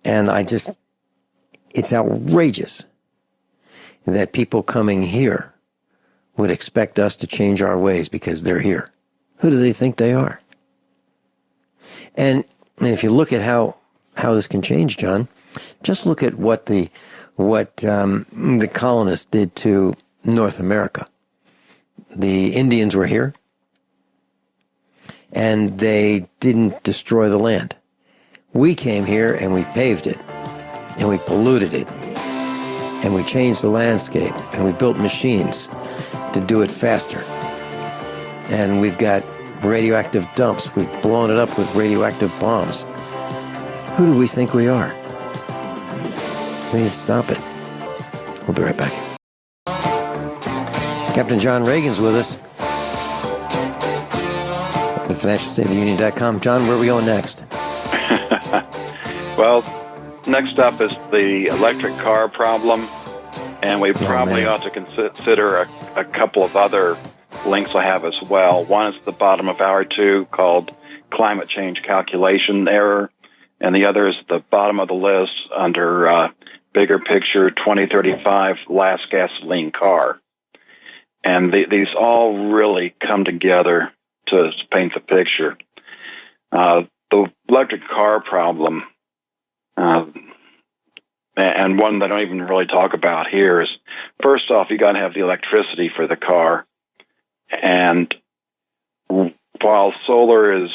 And it's outrageous that people coming here would expect us to change our ways because they're here. Who do they think they are? And if you look at how this can change, John, just look at what the colonists did to North America. The Indians were here, and they didn't destroy the land. We came here and we paved it, and we polluted it, and we changed the landscape, and we built machines to do it faster. And we've got radioactive dumps. We've blown it up with radioactive bombs. Who do we think we are? We need to stop it. We'll be right back. Captain John Regan's with us. The FinancialStateOfTheUnion.com. John, where are we going next? Well, next up is the electric car problem, and we probably ought to consider a couple of other links I have as well. One is the bottom of hour 2 called Climate Change Calculation Error, and the other is the bottom of the list under Bigger Picture 2035 Last Gasoline Car. And these all really come together to paint the picture. The electric car problem, and one that I don't even really talk about here, is, first off, you got to have the electricity for the car. And while solar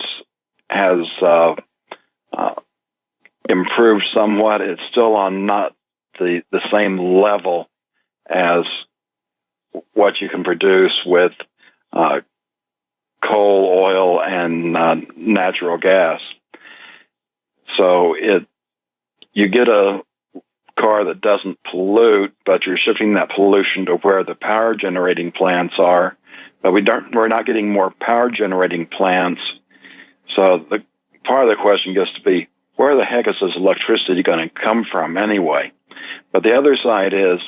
has improved somewhat, it's still on not the same level as what you can produce with coal, oil, and natural gas. So you get a car that doesn't pollute, but you're shifting that pollution to where the power generating plants are. But we're not getting more power generating plants. So the part of the question gets to be, where the heck is this electricity going to come from anyway? But the other side is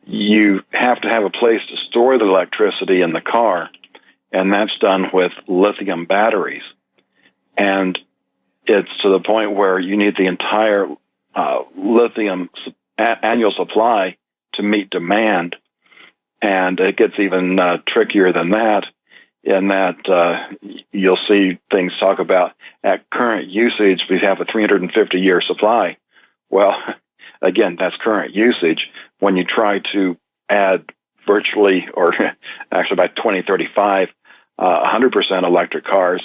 you have to have a place to store the electricity in the car, and that's done with lithium batteries. And it's to the point where you need the entire lithium annual supply to meet demand. And it gets even trickier than that, in that you'll see things talk about at current usage, we have a 350-year supply. Well, again, that's current usage. When you try to add virtually, or actually by 2035, 100% electric cars,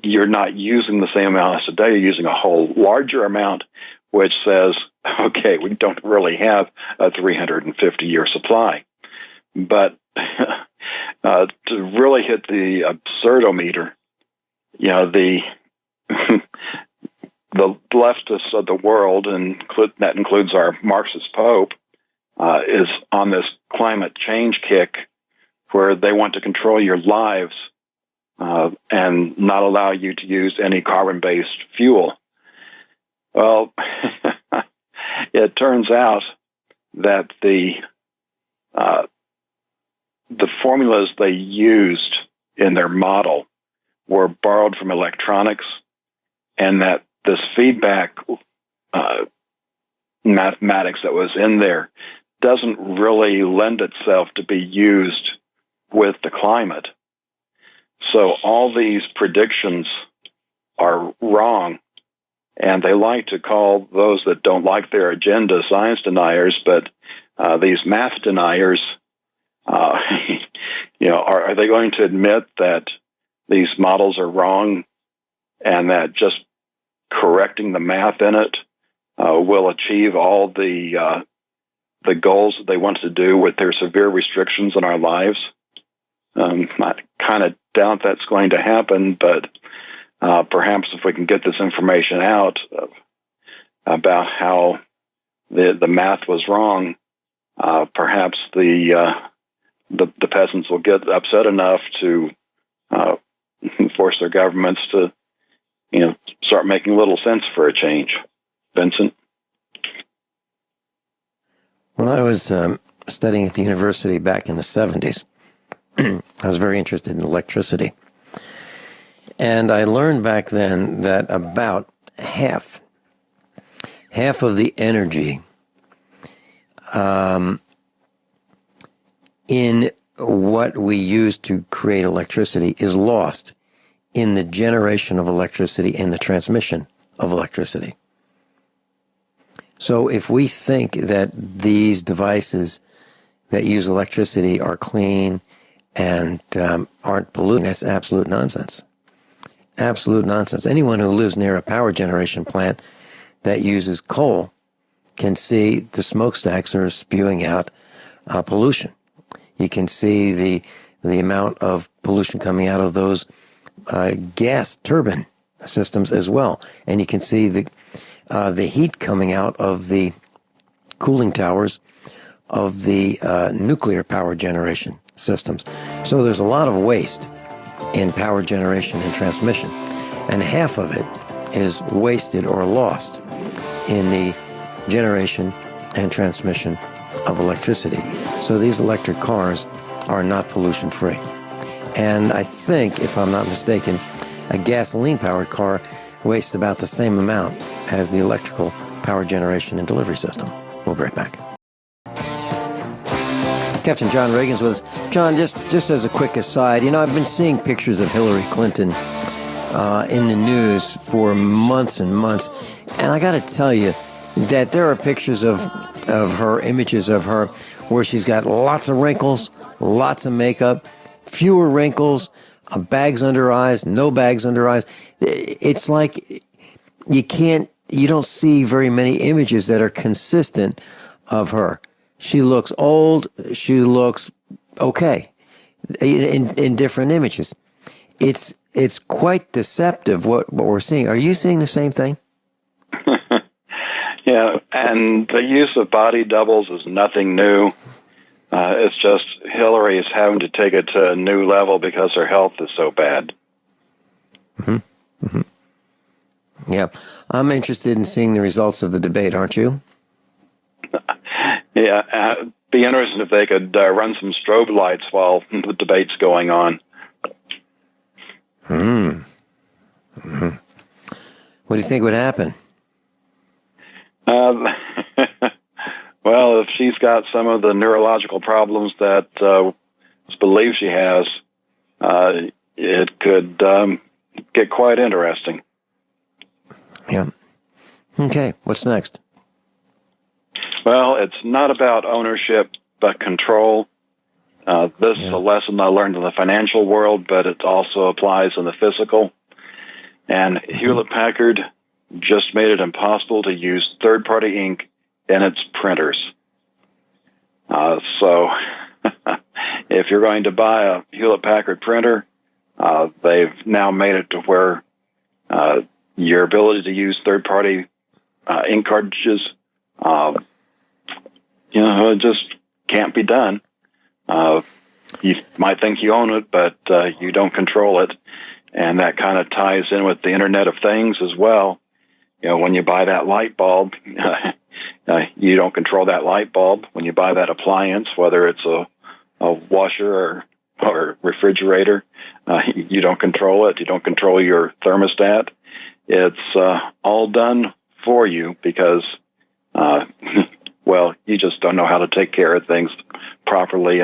you're not using the same amount as today. You're using a whole larger amount, which says, okay, we don't really have a 350-year supply. But to really hit the absurdometer, the the leftists of the world, and that includes our Marxist Pope, is on this climate change kick where they want to control your lives and not allow you to use any carbon-based fuel. Well, it turns out that the formulas they used in their model were borrowed from electronics, and that this feedback mathematics that was in there doesn't really lend itself to be used with the climate. So all these predictions are wrong, and they like to call those that don't like their agenda science deniers, but these math deniers, are they going to admit that these models are wrong and that just correcting the math in it will achieve all the goals that they want to do with their severe restrictions on our lives? I kind of doubt that's going to happen, but perhaps if we can get this information out about how the math was wrong, perhaps the peasants will get upset enough to force their governments to, start making a little sense for a change. Vincent? When I was studying at the university back in the 70s, I was very interested in electricity. And I learned back then that about half of the energy in what we use to create electricity is lost in the generation of electricity and the transmission of electricity. So if we think that these devices that use electricity are clean and aren't polluting, that's absolute nonsense. Absolute nonsense. Anyone who lives near a power generation plant that uses coal can see the smokestacks are spewing out pollution. You can see the amount of pollution coming out of those gas turbine systems as well. And you can see the heat coming out of the cooling towers of the nuclear power generation systems. So there's a lot of waste in power generation and transmission, and half of it is wasted or lost in the generation and transmission of electricity. So these electric cars are not pollution free. And I think, if I'm not mistaken, a gasoline-powered car wastes about the same amount as the electrical power generation and delivery system. We'll be right back. Captain John Regan's with us. John, just as a quick aside, I've been seeing pictures of Hillary Clinton in the news for months and months, and I got to tell you that there are pictures of her, images of her, where she's got lots of wrinkles, lots of makeup, fewer wrinkles, bags under her eyes, no bags under her eyes. It's like you don't see very many images that are consistent of her. She looks old. She looks okay in different images. It's quite deceptive what we're seeing. Are you seeing the same thing? Yeah, and the use of body doubles is nothing new. It's just Hillary is having to take it to a new level because her health is so bad. Mm-hmm. Mm-hmm. Yeah, I'm interested in seeing the results of the debate, aren't you? Yeah, be interesting if they could run some strobe lights while the debate's going on. Mm-hmm. What do you think would happen? Well, if she's got some of the neurological problems that it's believed she has, it could get quite interesting. Yeah. Okay, what's next? Well, it's not about ownership, but control. This is a lesson I learned in the financial world, but it also applies in the physical. And Hewlett-Packard just made it impossible to use third-party ink in its printers. So if you're going to buy a Hewlett-Packard printer, they've now made it to where your ability to use third-party ink cartridges, it just can't be done. You might think you own it, but you don't control it. And that kind of ties in with the Internet of Things as well. When you buy that light bulb, you don't control that light bulb. When you buy that appliance, whether it's a washer or refrigerator, you don't control it. You don't control your thermostat. It's all done for you because, you just don't know how to take care of things properly.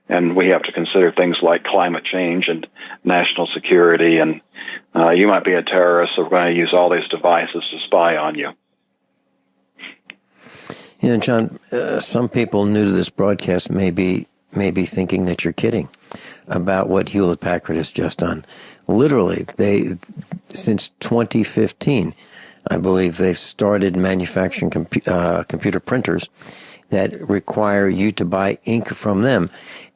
And we have to consider things like climate change and national security. And you might be a terrorist, so we're going to use all these devices to spy on you. John, some people new to this broadcast may be thinking that you're kidding about what Hewlett-Packard has just done. Literally, since 2015, I believe they've started manufacturing computer printers that require you to buy ink from them.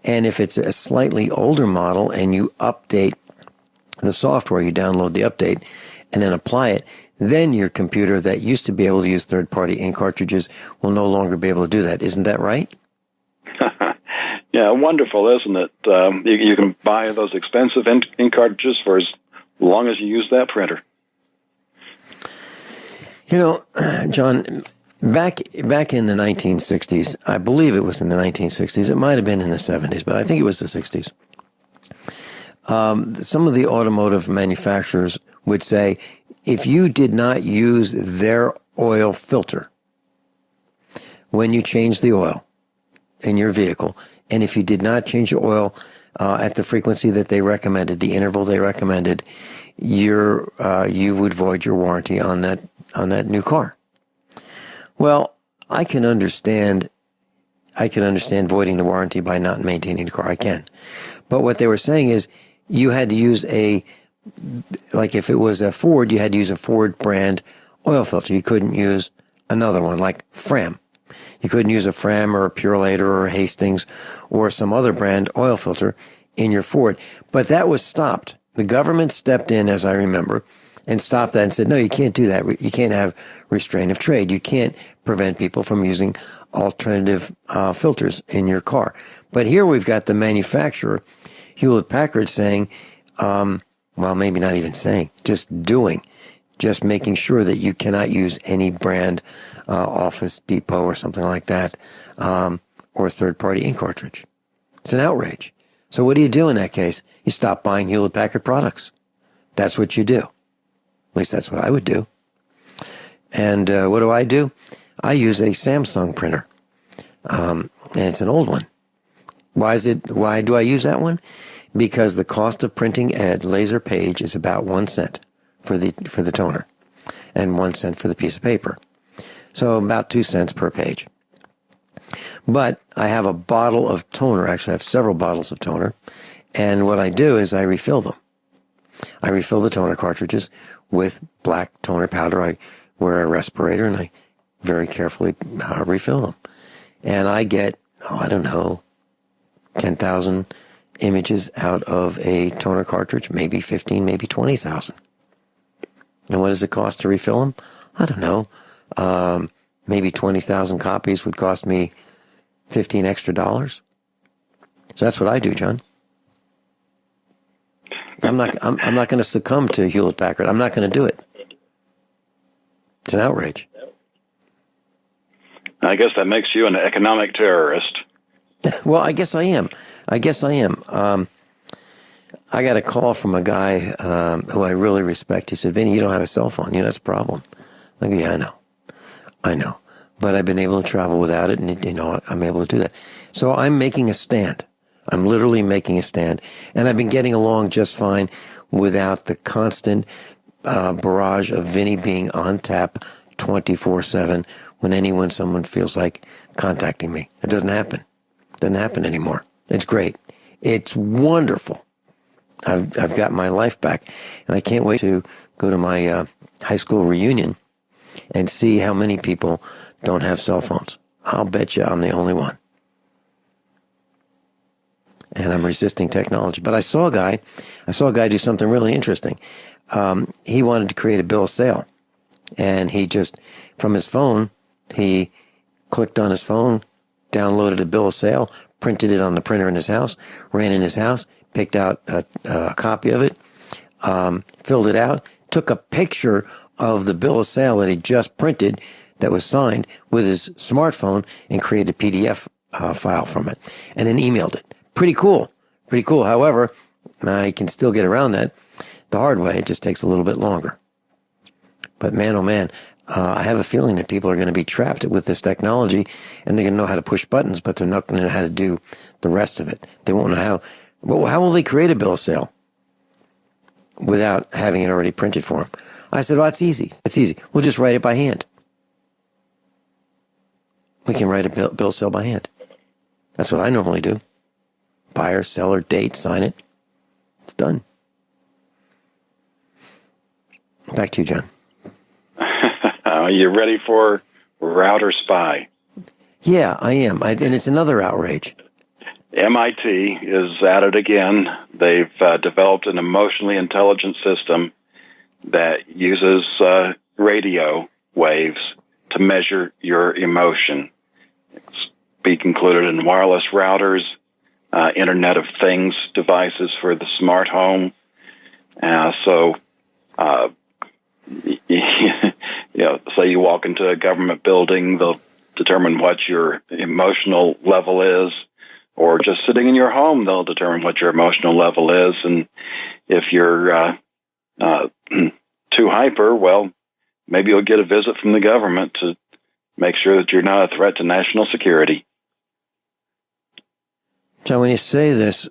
And if it's a slightly older model and you update the software, you download the update and then apply it, then your computer that used to be able to use third-party ink cartridges will no longer be able to do that. Isn't that right? Yeah, wonderful, isn't it? You can buy those expensive ink cartridges for as long as you use that printer. John, back in the 1960s, I believe it was in the 1960s, it might have been in the 70s, but I think it was the 60s. Some of the automotive manufacturers would say, if you did not use their oil filter when you changed the oil in your vehicle, and if you did not change your oil at the frequency that they recommended, the interval they recommended, you would void your warranty on that new car. Well, I can understand voiding the warranty by not maintaining the car. I can. But what they were saying is you had to use like if it was a Ford, you had to use a Ford brand oil filter. You couldn't use another one like Fram. You couldn't use a Fram or a Purelator or a Hastings or some other brand oil filter in your Ford. But that was stopped. The government stepped in, as I remember, and stopped that and said, no, you can't do that. You can't have restraint of trade. You can't prevent people from using alternative filters in your car. But here we've got the manufacturer, Hewlett-Packard, saying, maybe not even saying, just making sure that you cannot use any brand Office Depot or something like that, or third-party ink cartridge. It's an outrage. So what do you do in that case? You stop buying Hewlett-Packard products. That's what you do. At least that's what I would do. And what do? I use a Samsung printer, and it's an old one. Why do I use that one? Because the cost of printing a laser page is about 1 cent for the toner, and 1 cent for the piece of paper. So about 2 cents per page. But I have a bottle of toner. Actually, I have several bottles of toner. And what I do is I refill them. I refill the toner cartridges with black toner powder. I wear a respirator and I very carefully refill them. And I get, 10,000 images out of a toner cartridge, maybe 15, maybe 20,000. And what does it cost to refill them? I don't know. Maybe 20,000 copies would cost me $15 extra. So that's what I do, John. I'm not going to succumb to Hewlett-Packard. I'm not going to do it. It's an outrage. I guess that makes you an economic terrorist. Well, I guess I am. I got a call from a guy who I really respect. He said, Vinny, you don't have a cell phone. That's a problem. I go, yeah, I know. But I've been able to travel without it, and, I'm able to do that. So I'm making a stand. I'm literally making a stand. And I've been getting along just fine without the constant barrage of Vinny being on tap 24/7 when someone feels like contacting me. It doesn't happen. It doesn't happen anymore. It's great. It's wonderful. I've got my life back, and I can't wait to go to my high school reunion and see how many people don't have cell phones. I'll bet you I'm the only one. And I'm resisting technology. But I saw a guy do something really interesting. He wanted to create a bill of sale, and he just, from his phone, he clicked on his phone, downloaded a bill of sale, printed it on the printer in his house, ran in his house, picked out a copy of it, filled it out, took a picture of the bill of sale that he just printed that was signed with his smartphone, and created a PDF file from it, and then emailed it. Pretty cool. However, I can still get around that the hard way. It just takes a little bit longer. But man, oh man, I have a feeling that people are going to be trapped with this technology, and they're going to know how to push buttons, but they're not going to know how to do the rest of it. They won't know how. Well, how will they create a bill of sale without having it already printed for them? I said, well, that's easy. It's easy. We'll just write it by hand. We can write a bill of sale by hand. That's what I normally do. Buyer, seller, date, sign it. It's done. Back to you, John. Are you ready for Route or Spy? Yeah, I am. And it's another outrage. MIT is at it again. They've developed an emotionally intelligent system that uses radio waves to measure your emotion. It's being included in wireless routers, Internet of Things devices for the smart home. Say you walk into a government building, they'll determine what your emotional level is. Or just sitting in your home, they'll determine what your emotional level is. And if you're too hyper, well, maybe you'll get a visit from the government to make sure that you're not a threat to national security. John, when you say this,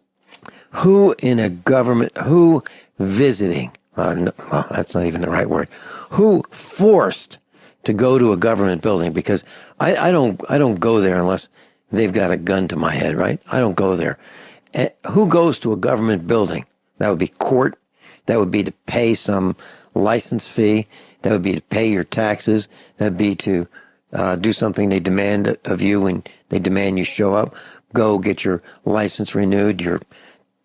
who visiting, well, that's not even the right word, who forced to go to a government building? Because I don't go there unless they've got a gun to my head, right? I don't go there. Who goes to a government building? That would be court. That would be to pay some license fee. That would be to pay your taxes. That would be to do something they demand of you, and they demand you show up. Go get your license renewed, your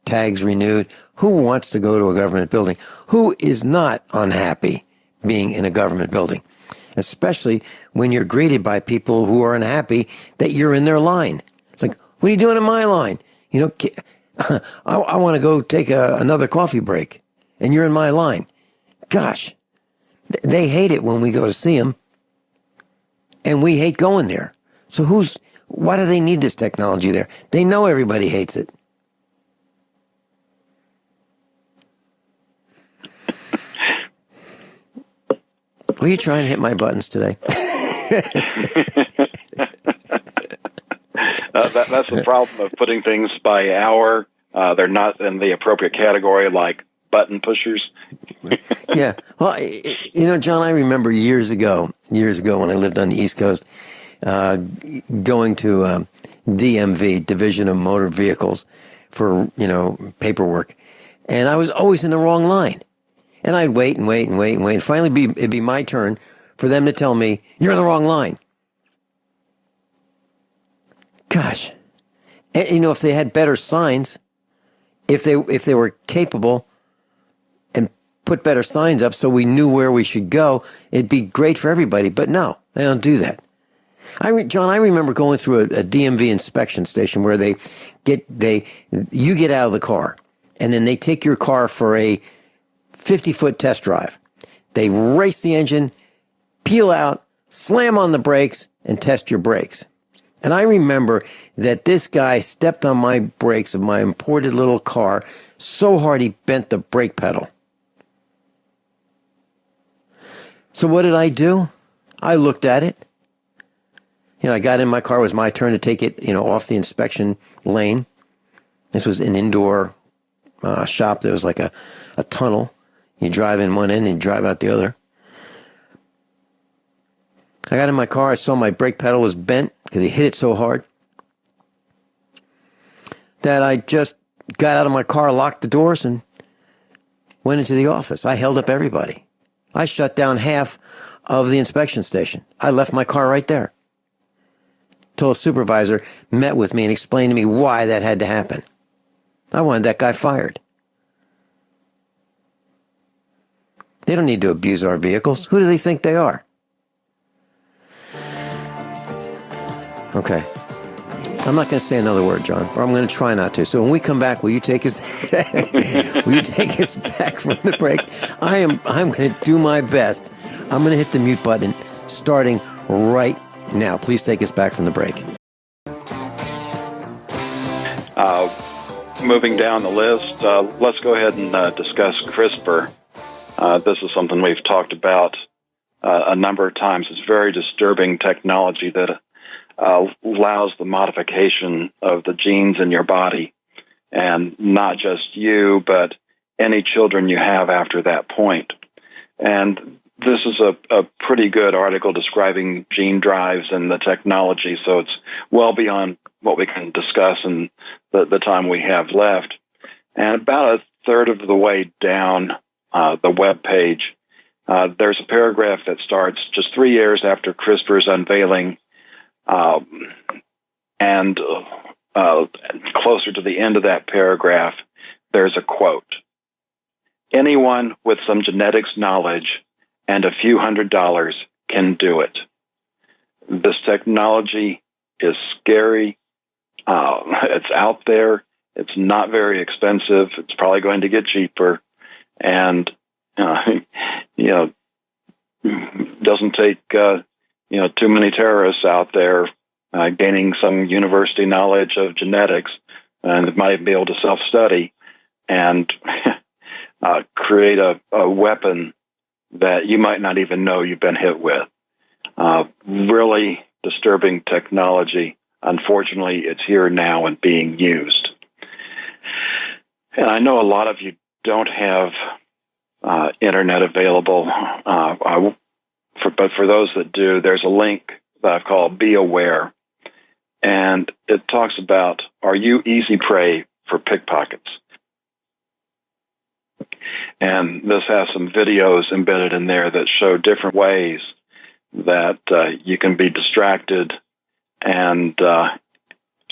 tags renewed. Who wants to go to a government building? Who is not unhappy being in a government building? Especially when you're greeted by people who are unhappy that you're in their line. It's like, what are you doing in my line? I want to go take another coffee break, and you're in my line. Gosh, they hate it when we go to see them, and we hate going there. So why do they need this technology there? They know everybody hates it. Were you trying to hit my buttons today? That's the problem of putting things by hour. They're not in the appropriate category, like button pushers. Yeah. Well, John, I remember years ago when I lived on the East Coast, going to DMV, Division of Motor Vehicles, for, paperwork. And I was always in the wrong line. And I'd wait and wait and wait and wait. And finally, it'd be my turn for them to tell me, you're in the wrong line. Gosh. And, if they had better signs, if they were capable and put better signs up so we knew where we should go, it'd be great for everybody. But no, they don't do that. John, I remember going through a DMV inspection station where you get out of the car, and then they take your car for a 50-foot test drive. They race the engine, peel out, slam on the brakes, and test your brakes. And I remember that this guy stepped on my brakes of my imported little car so hard he bent the brake pedal. So what did I do? I looked at it. I got in my car. It was my turn to take it, off the inspection lane. This was an indoor shop. There was like a tunnel. You drive in one end and you drive out the other. I got in my car. I saw my brake pedal was bent because he hit it so hard that I just got out of my car, locked the doors, and went into the office. I held up everybody. I shut down half of the inspection station. I left my car right there. Till a supervisor met with me and explained to me why that had to happen. I wanted that guy fired. They don't need to abuse our vehicles. Who do they think they are? Okay. I'm not going to say another word, John, or I'm going to try not to. So when we come back, will you take us will you take us back from the break? I'm going to do my best. I'm going to hit the mute button starting right now. Please take us back from the break. Moving down the list, let's go ahead and discuss CRISPR. This is something we've talked about a number of times. It's very disturbing technology that allows the modification of the genes in your body, and not just you, but any children you have after that point. And this is a pretty good article describing gene drives and the technology, so it's well beyond what we can discuss in the time we have left. And about a third of the way down the web page, there's a paragraph that starts just 3 years after CRISPR's unveiling, and closer to the end of that paragraph, there's a quote. Anyone with some genetics knowledge and a few $100s can do it. This technology is scary. It's out there. It's not very expensive. It's probably going to get cheaper. And, doesn't take, too many terrorists out there gaining some university knowledge of genetics and might be able to self-study and create a weapon that you might not even know you've been hit with. Really disturbing technology. Unfortunately, it's here now and being used. And I know a lot of you don't have internet available, but for those that do, there's a link that I've called Be Aware, and it talks about, are you easy prey for pickpockets? And this has some videos embedded in there that show different ways that you can be distracted and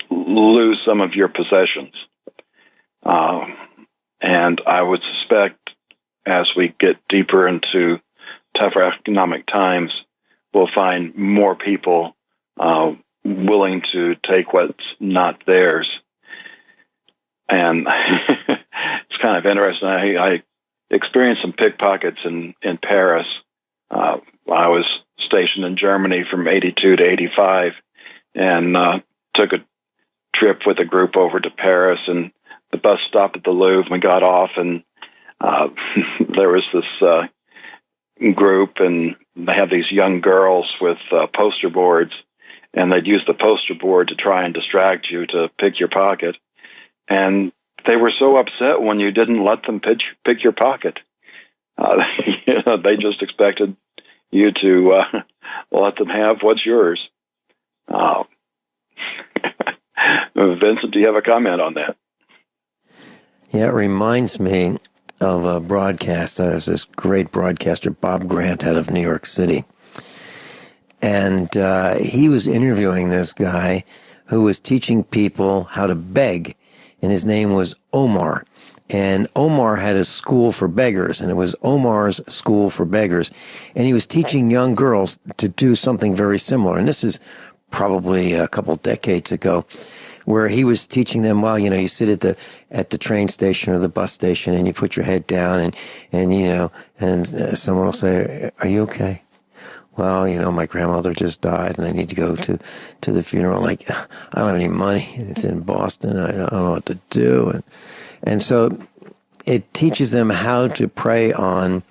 lose some of your possessions. And I would suspect as we get deeper into tougher economic times, we'll find more people willing to take what's not theirs. And it's kind of interesting. I experienced some pickpockets in Paris. I was stationed in Germany from 82 to 85 and took a trip with a group over to Paris, and the bus stopped at the Louvre. We got off, and there was this group, and they had these young girls with poster boards, and they'd use the poster board to try and distract you to pick your pocket. And they were so upset when you didn't let them pick your pocket. They just expected you to let them have what's yours. Vincent, do you have a comment on that? Yeah, it reminds me of a broadcast. There's this great broadcaster, Bob Grant, out of New York City. And he was interviewing this guy who was teaching people how to beg. And his name was Omar. And Omar had a school for beggars, and it was Omar's School for Beggars. And he was teaching young girls to do something very similar. And this is probably a couple decades ago, where he was teaching them, well, you sit at the train station or the bus station, and you put your head down, and someone will say, "Are you okay? well, my grandmother just died and I need to go to the funeral. Like, I don't have any money. It's in Boston. I don't know what to do. And so it teaches them how to prey on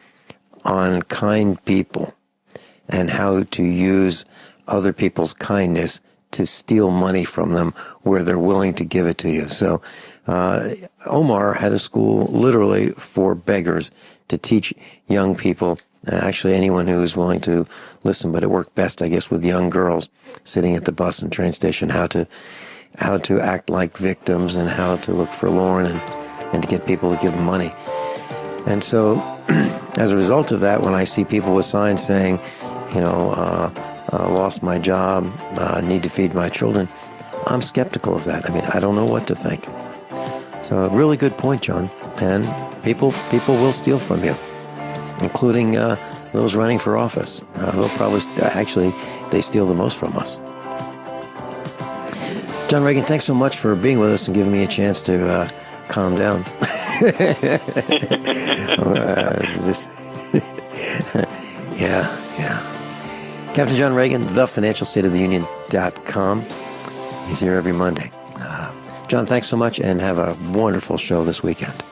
kind people and how to use other people's kindness to steal money from them where they're willing to give it to you. So Omar had a school literally for beggars to teach young people, actually anyone who was willing to listen, but it worked best, I guess, with young girls sitting at the bus and train station, how to act like victims and how to look forlorn and to get people to give them money. And so as a result of that, when I see people with signs saying, lost my job, need to feed my children, I'm skeptical of that. I mean, I don't know what to think. So a really good point, John. And people will steal from you, including those running for office. They'll probably, they steal the most from us. John Regan, thanks so much for being with us and giving me a chance to calm down. Yeah. Captain John Regan, thefinancialstateoftheunion.com. He's here every Monday. John, thanks so much, and have a wonderful show this weekend.